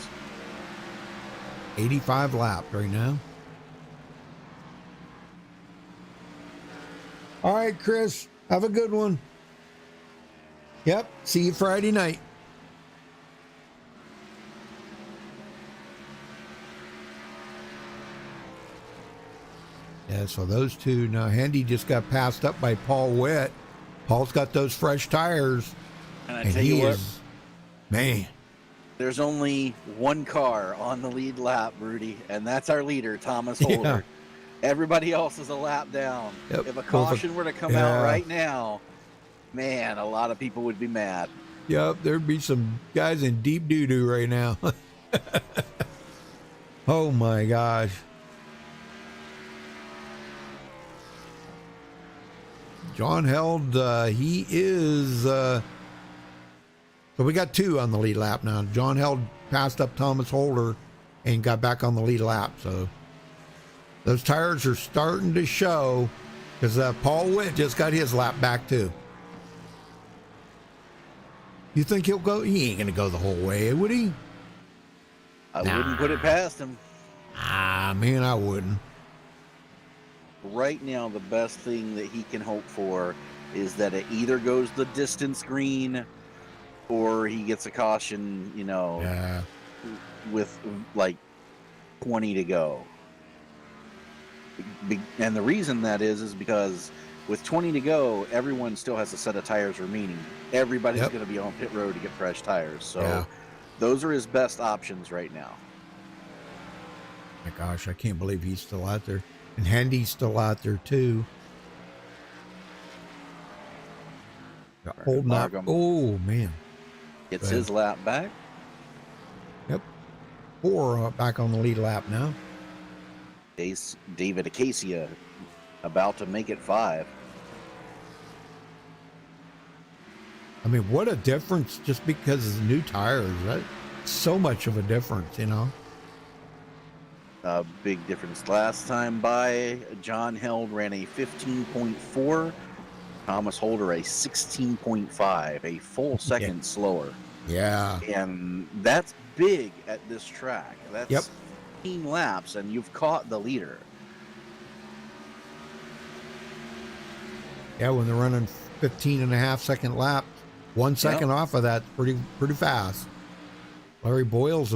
85 laps right now. All right, Chris, have a good one. Yep, see you Friday night. Yeah, so those two, now Hendy just got passed up by Paul Witt. Paul's got those fresh tires. And I tell you what, man, there's only one car on the lead lap, Rudy, and that's our leader, Thomas Holder. Yeah. Everybody else is a lap down. Yep. If a caution were to come out right now, man, a lot of people would be mad. Yep, there'd be some guys in deep doo-doo right now. Oh my gosh. John Held, he is, so we got two on the lead lap now. John Held passed up Thomas Holder and got back on the lead lap. So those tires are starting to show because Paul Witt just got his lap back too. You think he'll go? He ain't going to go the whole way, would he? I wouldn't put it past him. Ah, man, I wouldn't. Right now, the best thing that he can hope for is that it either goes the distance green or he gets a caution, you know, with like 20 to go. And the reason that is because with 20 to go, everyone still has a set of tires remaining. Everybody's going to be on pit road to get fresh tires. So those are his best options right now. My gosh, I can't believe he's still out there. And Hendy's still out there too. Holding up. Oh, man. Gets his lap back. Yep. 4 back on the lead lap now. David Acacia about to make it 5. I mean, what a difference just because of the new tires. Right? So much of a difference, you know. A big difference. Last time by, John Held ran a 15.4. Thomas Holder a 16.5, a full second slower. Yeah. And that's big at this track. That's 15 laps, and you've caught the leader. Yeah, when they're running 15.5-second laps, 1 second off of that, pretty fast. Larry Boyle's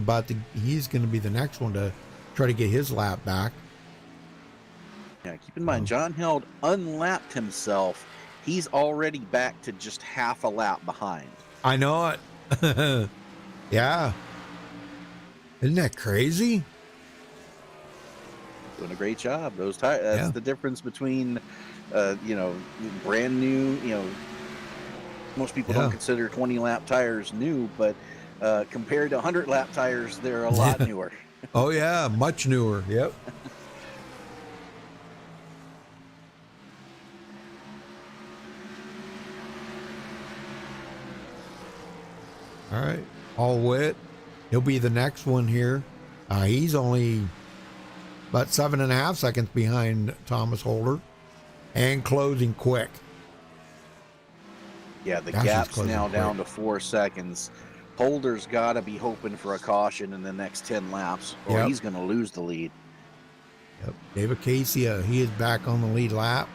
he's going to be the next one to try to get his lap back. Yeah, keep in mind, John Held unlapped himself. He's already back to just half a lap behind. I know it. Yeah. Isn't that crazy? Doing a great job. Those tires. That's the difference between, you know, brand new. You know, most people don't consider 20-lap tires new, but compared to 100-lap tires, they're a lot newer. Oh yeah, much newer. Yep. All right, Paul Witt, he'll be the next one here. He's only about 7.5 seconds behind Thomas Holder, and closing quick. Yeah, the gap's now down to 4 seconds. Holder's got to be hoping for a caution in the next 10 laps, or he's going to lose the lead. Yep, Dave Acacia, he is back on the lead lap.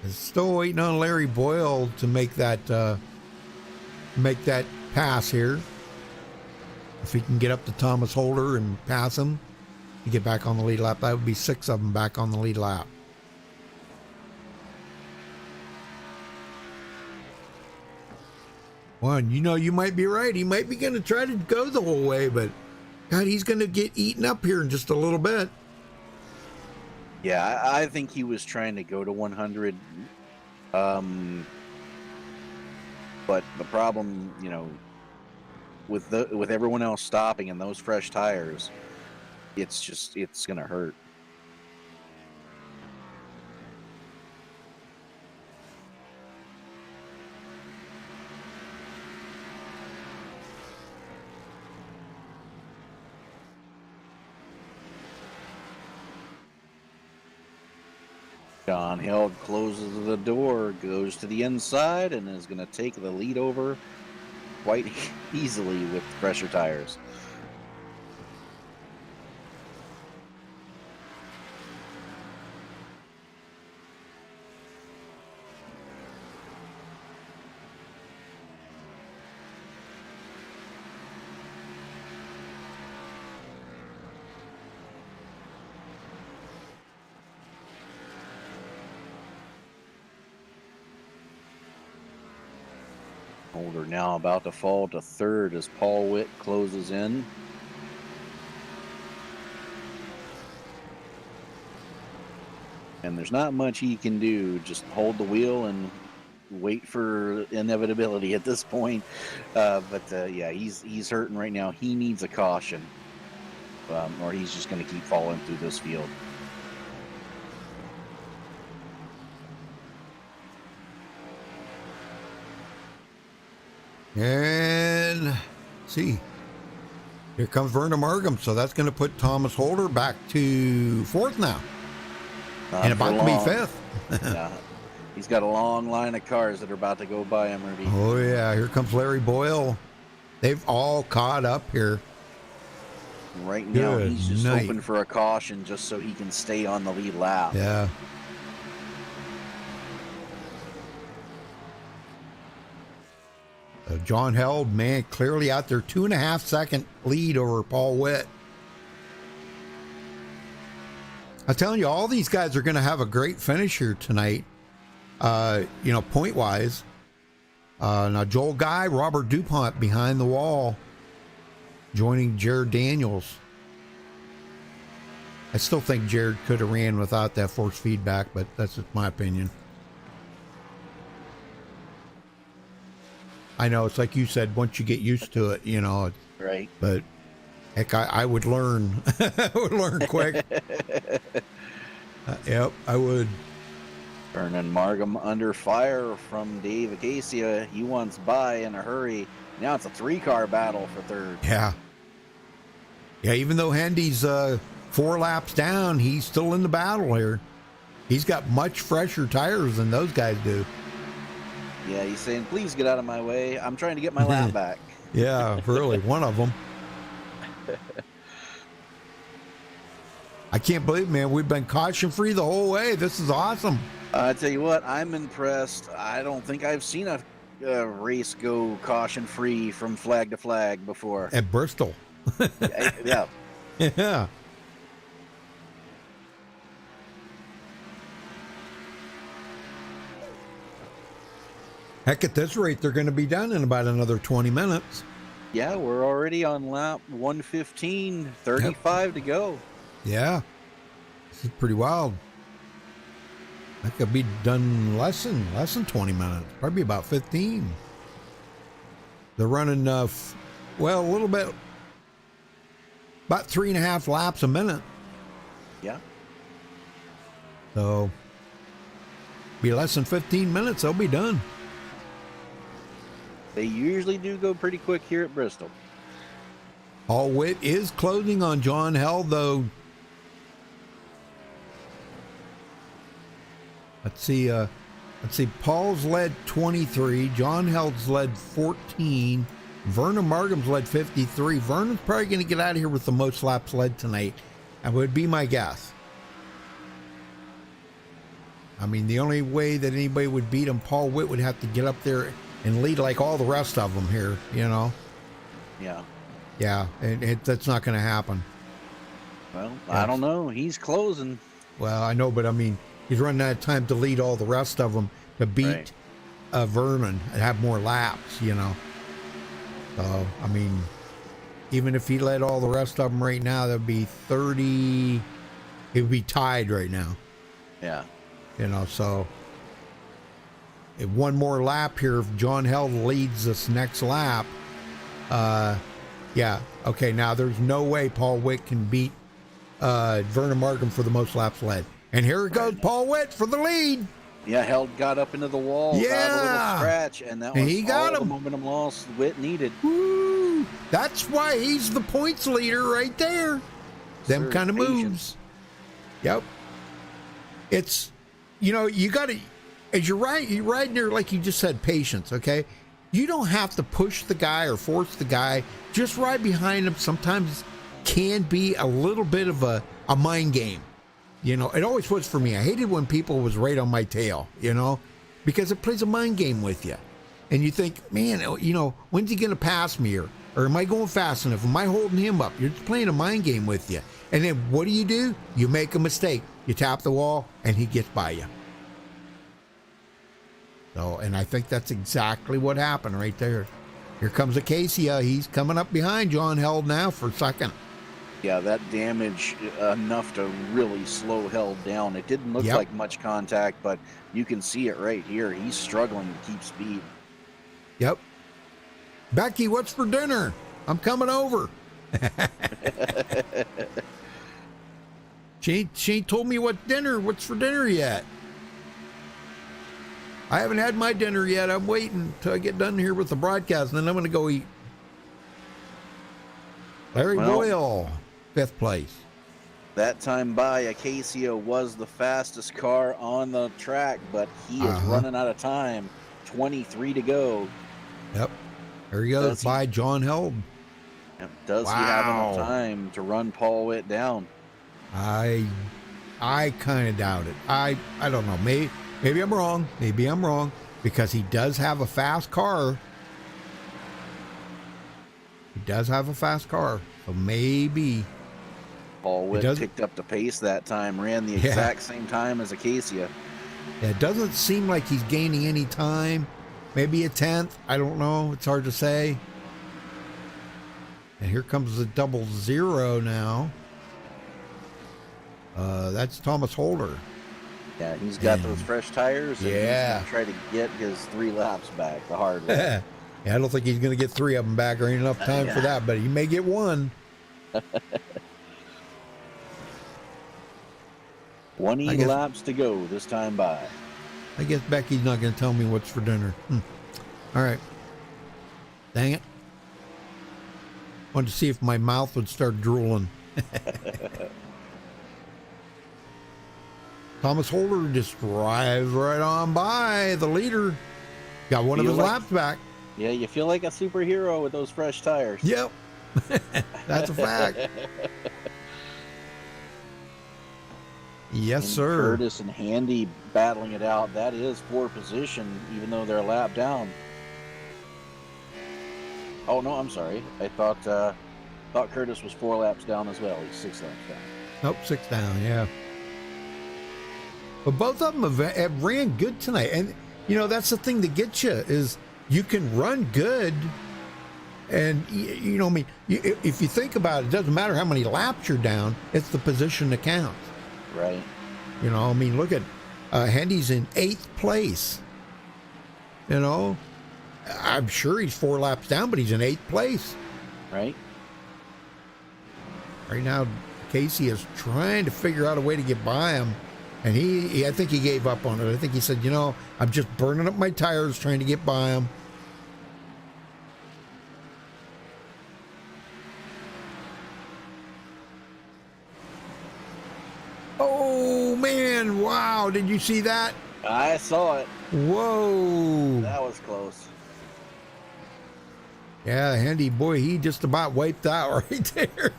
Still waiting on Larry Boyle to make that pass here. If he can get up to Thomas Holder and pass him, you get back on the lead lap. That would be 6 of them back on the lead lap. One, you know, you might be right. He might be going to try to go the whole way, but God, he's going to get eaten up here in just a little bit. Yeah, I think he was trying to go to 100. But the problem, you know, with everyone else stopping and those fresh tires, it's going to hurt. John Held closes the door, goes to the inside, and is going to take the lead over quite easily with fresher tires. Holder now about to fall to third as Paul Witt closes in. And there's not much he can do. Just hold the wheel and wait for inevitability at this point. Yeah, he's hurting right now. He needs a caution, or he's just going to keep falling through this field. And let's see, here comes Vernon Markham, so that's going to put Thomas Holder back to 4th now. And about to be 5th. Yeah. He's got a long line of cars that are about to go by him, Rudy. Oh, yeah. Here comes Larry Boyle. They've all caught up here. Right now, Good he's just night. hoping for a caution just so he can stay on the lead lap. Yeah. John Held, man, clearly out there, 2.5 second lead over Paul Witt. I'm telling you, all these guys are going to have a great finish here tonight, you know, point wise. Now, Joel Guy, Robert DuPont behind the wall, joining Jared Daniels. I still think Jared could have ran without that force feedback, but that's just my opinion. I know, it's like you said, once you get used to it, you know. Right. But heck, I would learn. I would learn quick. Yep, I would. Vernon Markham under fire from Dave Acacia. He wants by in a hurry. Now it's a 3-car battle for third. Yeah. Yeah, even though Hendy's 4 laps down, he's still in the battle here. He's got much fresher tires than those guys do. Yeah, he's saying, please get out of my way. I'm trying to get my lap back. Yeah, really, one of them. I can't believe, man, we've been caution-free the whole way. This is awesome. I tell you what, I'm impressed. I don't think I've seen a race go caution-free from flag to flag before. At Bristol. Yeah. Yeah. Heck, at this rate, they're going to be done in about another 20 minutes. Yeah, we're already on lap 115, 35 to go. Yeah. This is pretty wild. That could be done less than 20 minutes. Probably about 15. They're running, well, a little bit, about 3.5 laps a minute. Yeah. So, be less than 15 minutes, they'll be done. They usually do go pretty quick here at Bristol. Paul Witt is closing on John Held, though. Let's see. Paul's led 23. John Held's led 14. Vernon Markham's led 53. Vernon's probably going to get out of here with the most laps led tonight. That would be my guess. I mean, the only way that anybody would beat him, Paul Witt would have to get up there and lead like all the rest of them here, you know. Yeah. Yeah, that's not going to happen. Well, I don't know. He's closing. Well, I know, but I mean, he's running out of time to lead all the rest of them to beat Vernon and have more laps, you know. So, I mean, even if he led all the rest of them right now, that'd be 30. It would be tied right now. Yeah. You know, so if one more lap here, if John Held leads this next lap, yeah, okay, now there's no way Paul Witt can beat Vernon Markham for the most laps led. And here it goes, Paul Witt for the lead. Yeah, Held got up into the wall, got a little scratch, and that was all the momentum loss Witt needed. Woo! That's why he's the points leader right there. Them kind of moves. Yep. It's, you know, you got to, as you're riding there, like you just said, patience, okay? You don't have to push the guy or force the guy. Just ride behind him. Sometimes can be a little bit of a mind game. You know, it always was for me. I hated when people was right on my tail, you know, because it plays a mind game with you. And you think, man, you know, when's he going to pass me? Or am I going fast enough? Am I holding him up? You're just playing a mind game with you. And then what do? You make a mistake. You tap the wall, and he gets by you. So, and I think that's exactly what happened right there. Here comes Acacia. He's coming up behind John Held now for second. Yeah, that damage enough to really slow Held down. It didn't look like much contact, but you can see it right here. He's struggling to keep speed. Yep. Becky, what's for dinner? I'm coming over. She ain't told me what's for dinner yet. I haven't had my dinner yet. I'm waiting till I get done here with the broadcast, and then I'm going to go eat. Larry Boyle, 5th place. That time by, Acacia was the fastest car on the track, but he is running out of time. 23 to go. Yep. There he goes by John Held. Does he have enough time to run Paul Witt down? I kind of doubt it. I don't know. Maybe I'm wrong. Maybe I'm wrong because he does have a fast car. He does have a fast car, so maybe Paul Witt picked up the pace that time, ran the exact same time as Acacia. Yeah, it doesn't seem like he's gaining any time. Maybe a 10th. I don't know. It's hard to say. And here comes the 00 now. That's Thomas Holder. Yeah, he's got those fresh tires. And he's going to try to get his 3 laps back the hard way. Yeah, I don't think he's going to get 3 of them back. There ain't enough time for that, but he may get 1. 20 laps to go this time by. I guess Becky's not going to tell me what's for dinner. All right. Dang it. Wanted to see if my mouth would start drooling. Thomas Holder just drives right on by the leader. Got one of his laps back. Yeah, you feel like a superhero with those fresh tires. Yep. That's a fact. Yes, sir. Curtis and Handy battling it out. That is 4th position, even though they're a lap down. Oh, no, I'm sorry. I thought Curtis was 4 laps down as well. He's 6 laps down. Nope, 6 down, yeah. But both of them have ran good tonight. And, you know, that's the thing that gets you is you can run good. And, you know, I mean, if you think about it, it doesn't matter how many laps you're down. It's the position that counts. Right. You know, I mean, look at Hendy's in 8th place. You know, I'm sure he's 4 laps down, but he's in 8th place. Right. Right now, Casey is trying to figure out a way to get by him. And I think he gave up on it. I think he said, you know, I'm just burning up my tires trying to get by him. Oh, man. Wow. Did you see that? I saw it. Whoa. That was close. Yeah, Handy, boy, he just about wiped out right there.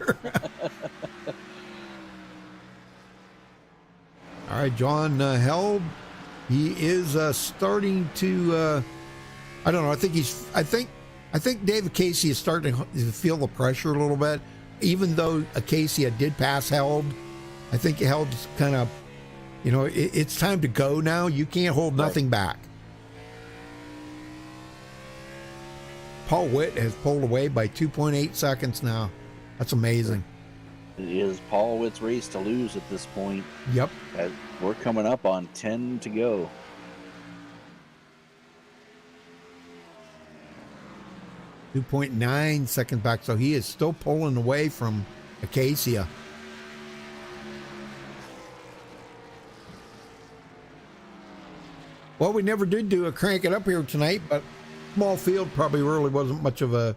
All right, John Held, he is starting to, I don't know, I think I think David Casey is starting to feel the pressure a little bit. Even though Acacia did pass Held, I think Held's kind of, it's time to go now. You can't hold nothing back. Paul Witt has pulled away by 2.8 seconds now. That's amazing. It is Paul Witt's race to lose at this point. Yep. We're coming up on 10 to go. .9 seconds back, so he is still pulling away from Acacia. Well, we never did do a crank it up here tonight, but small field probably really wasn't much of a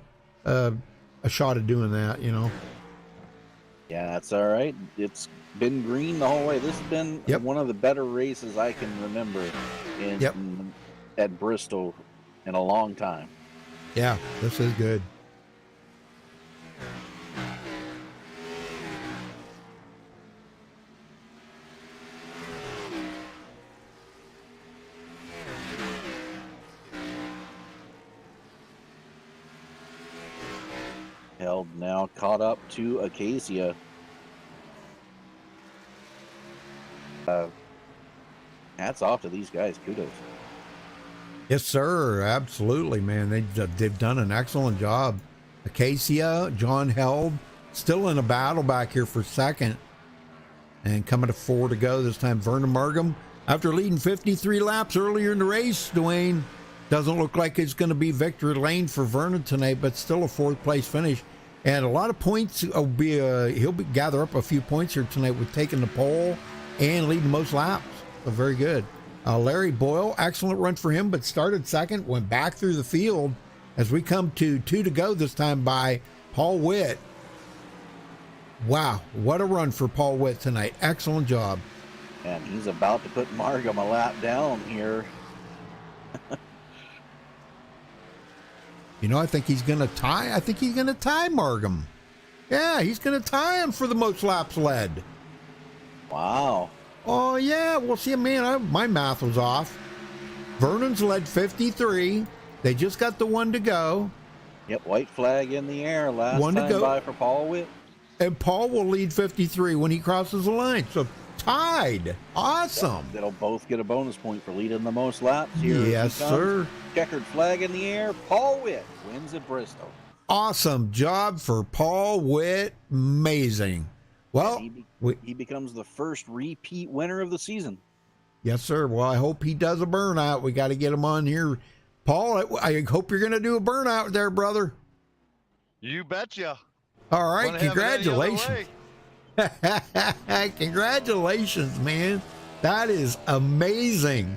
shot of doing that, Yeah, that's all right. It's been green the whole way. This has been one of the better races I can remember at Bristol in a long time. Yeah, this is good. Held now caught up to Acacia. Hats off to these guys. Kudos. Yes, sir. Absolutely, man. They've done an excellent job. Acacia, John Held, still in a battle back here for second. And coming to 4 to go this time, Vernon Markham. After leading 53 laps earlier in the race, Dwayne, doesn't look like it's going to be victory lane for Vernon tonight, but still a 4th place finish. And a lot of points. He'll gather up a few points here tonight with taking the pole and leading most laps. So very good. Larry Boyle, excellent run for him, but started second, went back through the field as we come to 2 to go this time by Paul Witt. Wow, what a run for Paul Witt tonight. Excellent job. And he's about to put Markham a lap down here. I think he's going to tie. I think he's going to tie Markham. Yeah, he's going to tie him for the most laps led. Wow. Oh, yeah. Well, see, man, my math was off. Vernon's led 53. They just got the 1 to go. Yep, white flag in the air. Last one to time go by for Paul Witt. And Paul will lead 53 when he crosses the line. So tied. Awesome. They'll both get a bonus point for leading the most laps here. Yes, sir. Checkered flag in the air. Paul Witt wins at Bristol. Awesome job for Paul Witt. Amazing. Well, he becomes the first repeat winner of the season. Yes, sir. Well, I hope he does a burnout. We got to get him on here. Paul, I hope you're going to do a burnout there, brother. You betcha. All right. Congratulations. Congratulations, man. That is amazing.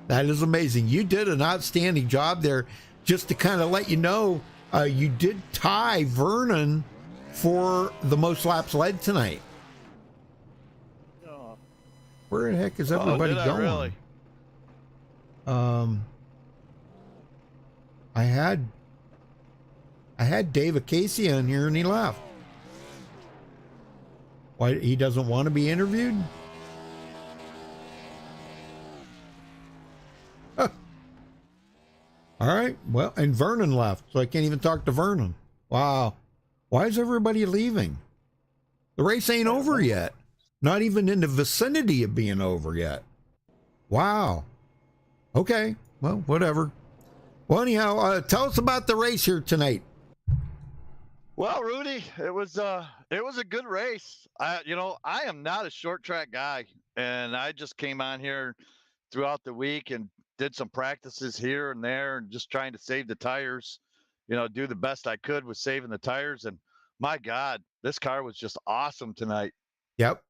That is amazing. You did an outstanding job there. Just to kind of let you know, you did tie Vernon for the most laps led tonight. Where the heck is everybody going? Really? I had Dave Casey on here and he left. Why, he doesn't want to be interviewed? Huh. All right. Well, and Vernon left, so I can't even talk to Vernon. Wow. Why is everybody leaving? The race ain't over yet. Not even in the vicinity of being over yet. Wow. Okay. Well, whatever. Well, anyhow, tell us about the race here tonight. Well, Rudy, it was a good race. I am not a short track guy, and I just came on here throughout the week and did some practices here and there, and just trying to save the tires. Do the best I could with saving the tires, and my God, this car was just awesome tonight. Yep.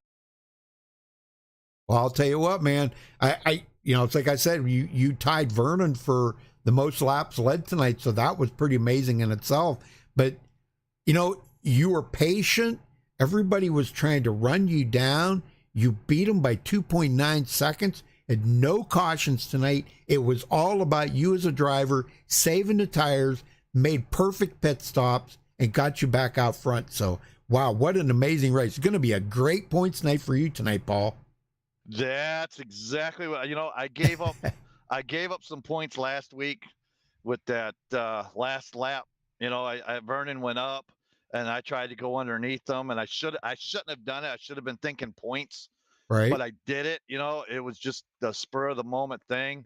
Well, I'll tell you what, man. It's like I said, you tied Vernon for the most laps led tonight, so that was pretty amazing in itself. But you were patient. Everybody was trying to run you down. You beat them by 2.9 seconds. Had no cautions tonight. It was all about you as a driver, saving the tires, made perfect pit stops, and got you back out front. So, wow, what an amazing race. It's going to be a great points night for you tonight, Paul. That's exactly what I gave up. I gave up some points last week with that last lap. You know, Vernon went up, and I tried to go underneath them, and I shouldn't have done it. I should have been thinking points, Right. but I did it. You know, it was just the spur of the moment thing.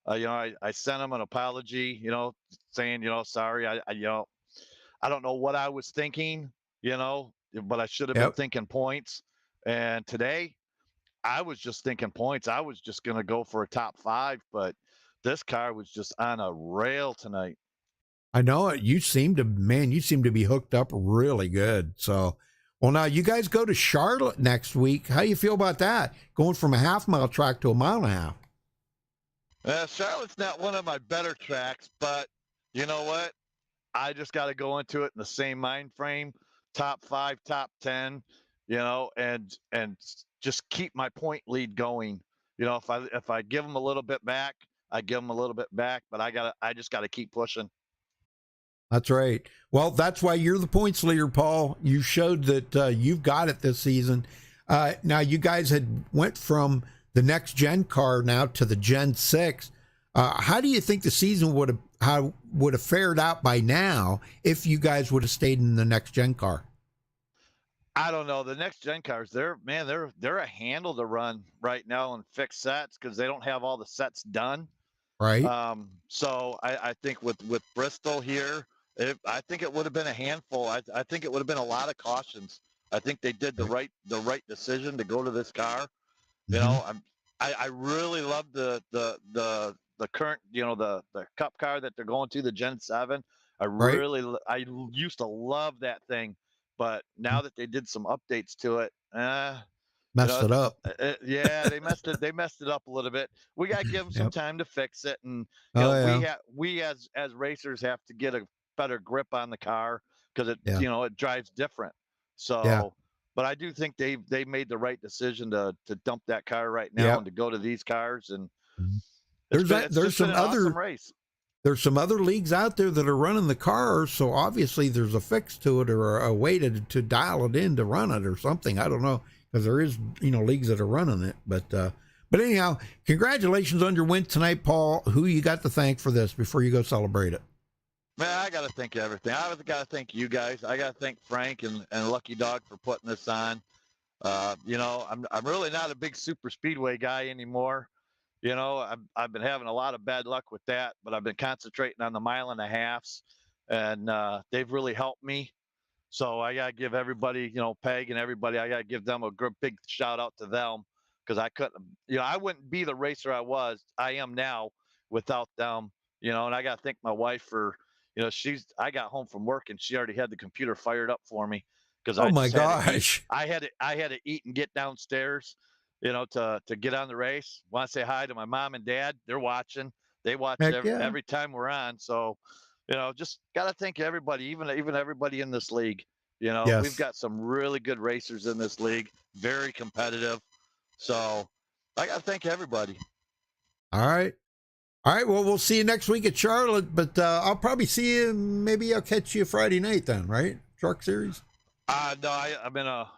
You know, I sent him an apology. You know, saying, you know, sorry. You know, I don't know what I was thinking. You know, but I should have been Yep. thinking points. And today, I was just thinking points. I was just going to go for a top 5, but this car was just on a rail tonight. I know it. You seem to be hooked up really good. So, well, now you guys go to Charlotte next week. How do you feel about that? Going from a half-mile track to a mile and a half. Charlotte's not one of my better tracks, but you know what? I just got to go into it in the same mind frame, top 5, top 10, you know, and just keep my point lead going. You know, if I give them a little bit back, I give them a little bit back, but I just got to keep pushing. That's right. Well, that's why you're the points leader, Paul. You showed that you've got it this season. Now, you guys had went from the next gen car now to the Gen 6. How do you think the season would have fared out by now if you guys would have stayed in the next gen car? I don't know. The next gen cars, they're a handle to run right now and fix sets because they don't have all the sets done. Right. So I think with Bristol here, I think it would have been a handful. I think it would have been a lot of cautions. I think they did the right decision to go to this car. You know, I really love the current, you know, the Cup car that they're going to, the Gen 7. I used to love that thing, but now that they did some updates to it, Messed it up. yeah, they messed it up a little bit. We got to give them some time to fix it, and you Oh, know, yeah. we as racers have to get a better grip on the car because it Yeah. you know, it drives different. So, Yeah. but I do think they made the right decision to dump that car right now Yeah. and to go to these cars, and There's it's been an awesome race. There's some other leagues out there that are running the cars, so obviously there's a fix to it or a way to dial it in to run it or something. I don't know, because there is, you know, leagues that are running it. But anyhow, congratulations on your win tonight, Paul. Who you got to thank for this before you go celebrate it? Man, I got to thank everything. I got to thank you guys. I got to thank Frank and Lucky Dog for putting this on. You know, I'm really not a big super speedway guy anymore. You know, I've been having a lot of bad luck with that, but I've been concentrating on the mile and a halves, and they've really helped me. So I got to give everybody, you know, Peg and everybody, I got to give them a big shout out to them because I couldn't, you know, I wouldn't be the racer I am now without them, you know, and I got to thank my wife for, you know, I got home from work and she already had the computer fired up for me because Oh I my just had to eat. gosh. I had to eat and get downstairs, you know, to get on the race. Want to say hi to my mom and dad. They're watching. They watch Heck yeah. every time we're on. So, you know, just got to thank everybody, even everybody in this league. You know, Yes. we've got some really good racers in this league, very competitive. So I got to thank everybody. All right. All right. Well, we'll see you next week at Charlotte, but I'll probably see you. Maybe I'll catch you Friday night then, right? Truck Series. No,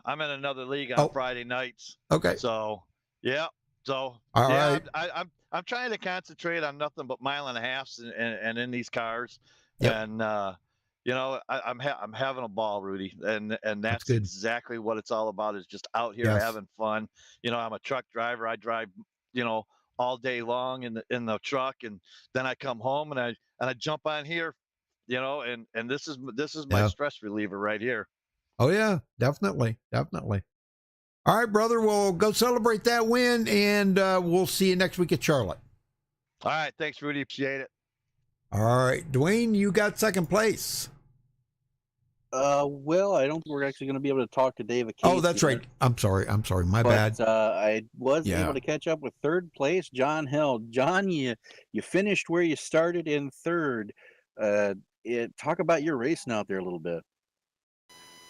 I'm in another league on Friday nights. Okay. So yeah. So all yeah, right. I'm trying to concentrate on nothing but mile and a halves and in these cars. Yep. And you know, I'm having a ball, Rudy, and that's exactly what it's all about. Is just out here having fun. You know, I'm a truck driver. I drive, you know, all day long in the truck, and then I come home and I jump on here, you know, and this is my stress reliever right here. Oh yeah, definitely. All right, brother. We'll go celebrate that win, and we'll see you next week at Charlotte. All right, thanks, Rudy. Appreciate it. All right, Dwayne, you got second place. Well, I don't think we're actually going to be able to talk to David Casey. Oh, that's right. I'm sorry. My bad. I was able to catch up with third place, John Hill. John, you finished where you started in third. Talk about your racing out there a little bit.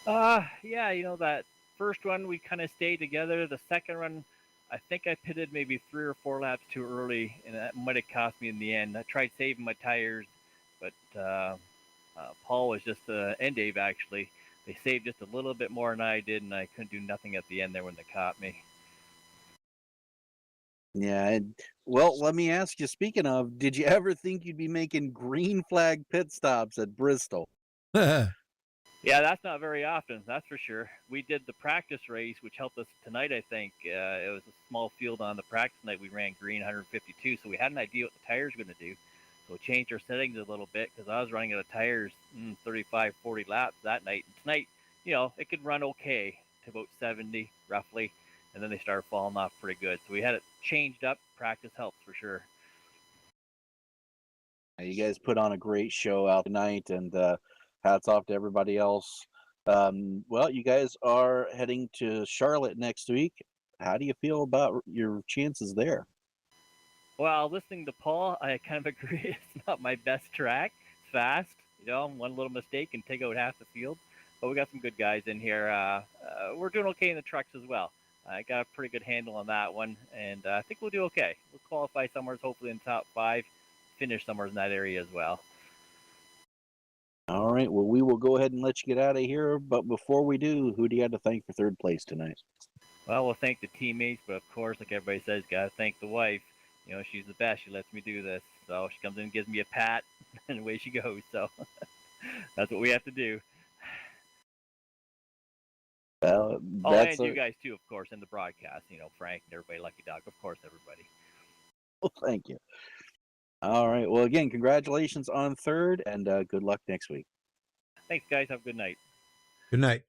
Yeah, you know, that first run we kind of stayed together. The second run, I think I pitted maybe 3 or 4 laps too early, and that might have cost me in the end. I tried saving my tires, but Paul was just and Dave actually, they saved just a little bit more than I did, and I couldn't do nothing at the end there when they caught me. Yeah. Well, let me ask you, speaking of, did you ever think you'd be making green flag pit stops at Bristol? Yeah, that's not very often, that's for sure. We did the practice race, which helped us tonight, I think. It was a small field on the practice night. We ran green 152, so we had an idea what the tires were going to do. So we changed our settings a little bit because I was running out of tires 35, 40 laps that night. And tonight, it could run okay to about 70 roughly, and then they started falling off pretty good. So we had it changed up. Practice helps for sure. You guys put on a great show out tonight, and hats off to everybody else. Well, you guys are heading to Charlotte next week. How do you feel about your chances there? Well, listening to Paul, I kind of agree. It's not my best track. It's fast. One little mistake can take out half the field. But we got some good guys in here. We're doing okay in the trucks as well. I got a pretty good handle on that one, and I think we'll do okay. We'll qualify somewhere, hopefully in top 5, finish somewhere in that area as well. All right. Well, we will go ahead and let you get out of here. But before we do, who do you have to thank for third place tonight? Well, we'll thank the teammates, but of course, like everybody says, got to thank the wife. She's the best. She lets me do this. So she comes in and gives me a pat, and away she goes. So that's what we have to do. Well, and you guys too, of course, in the broadcast. Frank and everybody, Lucky Dog, of course, everybody. Well, thank you. All right. Well, again, congratulations on third, and good luck next week. Thanks, guys. Have a good night. Good night.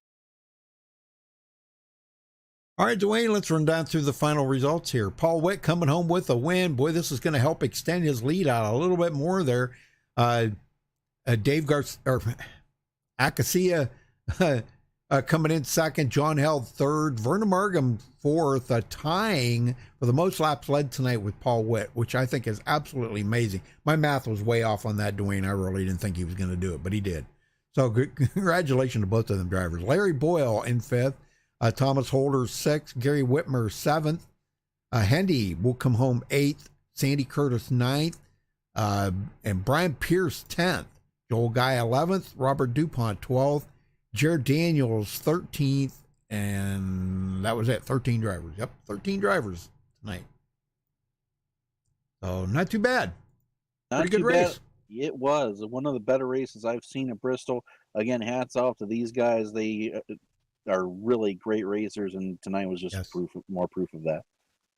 All right, Dwayne, let's run down through the final results here. Paul Witt coming home with a win. Boy, this is going to help extend his lead out a little bit more there. Dave Acacia coming in second. John Held third. Vernon Markham fourth, tying for the most laps led tonight with Paul Witt, which I think is absolutely amazing. My math was way off on that, Dwayne. I really didn't think he was going to do it, but he did. So congratulations to both of them drivers. Larry Boyle in fifth. Thomas Holder 6th, Gary Whitmer 7th, Hendy will come home 8th, Sandy Curtis 9th, and Brian Pierce 10th, Joel Guy 11th, Robert DuPont 12th, Jared Daniels 13th, and that was it, 13 drivers. Yep, 13 drivers tonight. So not too bad. Pretty good race. It was one of the better races I've seen at Bristol. Again, hats off to these guys. They are really great racers, and tonight was just more proof of that.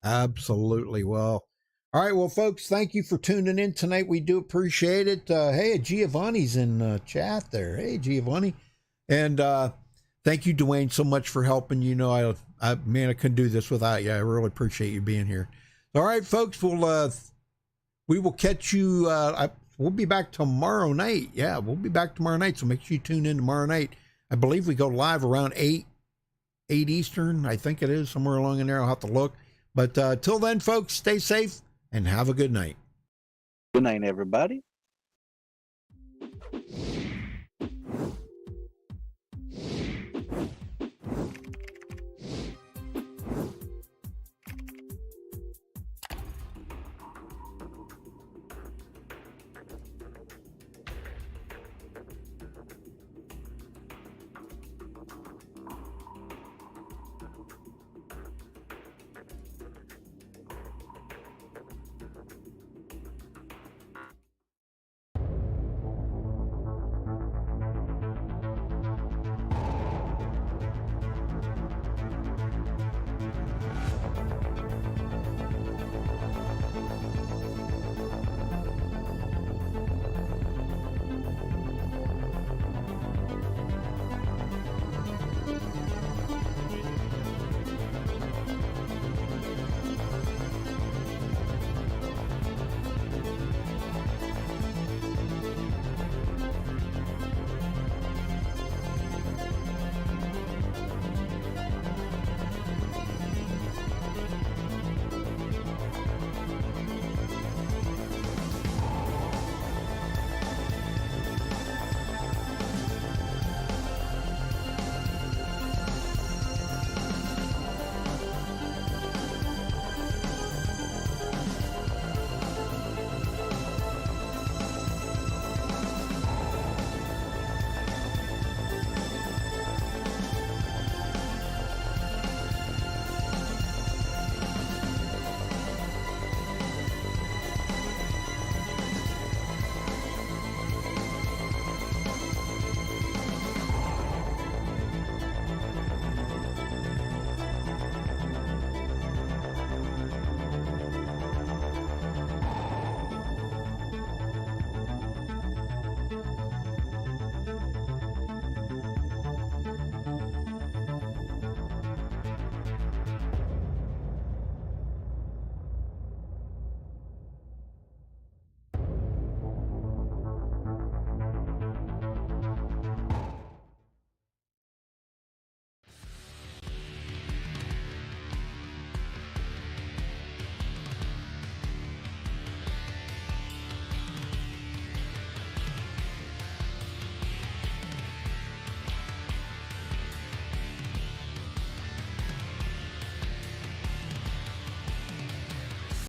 Absolutely. Well, all right. Well, folks, thank you for tuning in tonight. We do appreciate it. Hey, Giovanni's in chat there. Hey, Giovanni. And thank you, Dwayne, so much for helping. I couldn't do this without you. I really appreciate you being here. All right, folks, we will catch you. We'll be back tomorrow night. Yeah, we'll be back tomorrow night. So make sure you tune in tomorrow night. I believe we go live around 8 Eastern. I think it is somewhere along in there. I'll have to look. But till then, folks, stay safe and have a good night. Good night, everybody.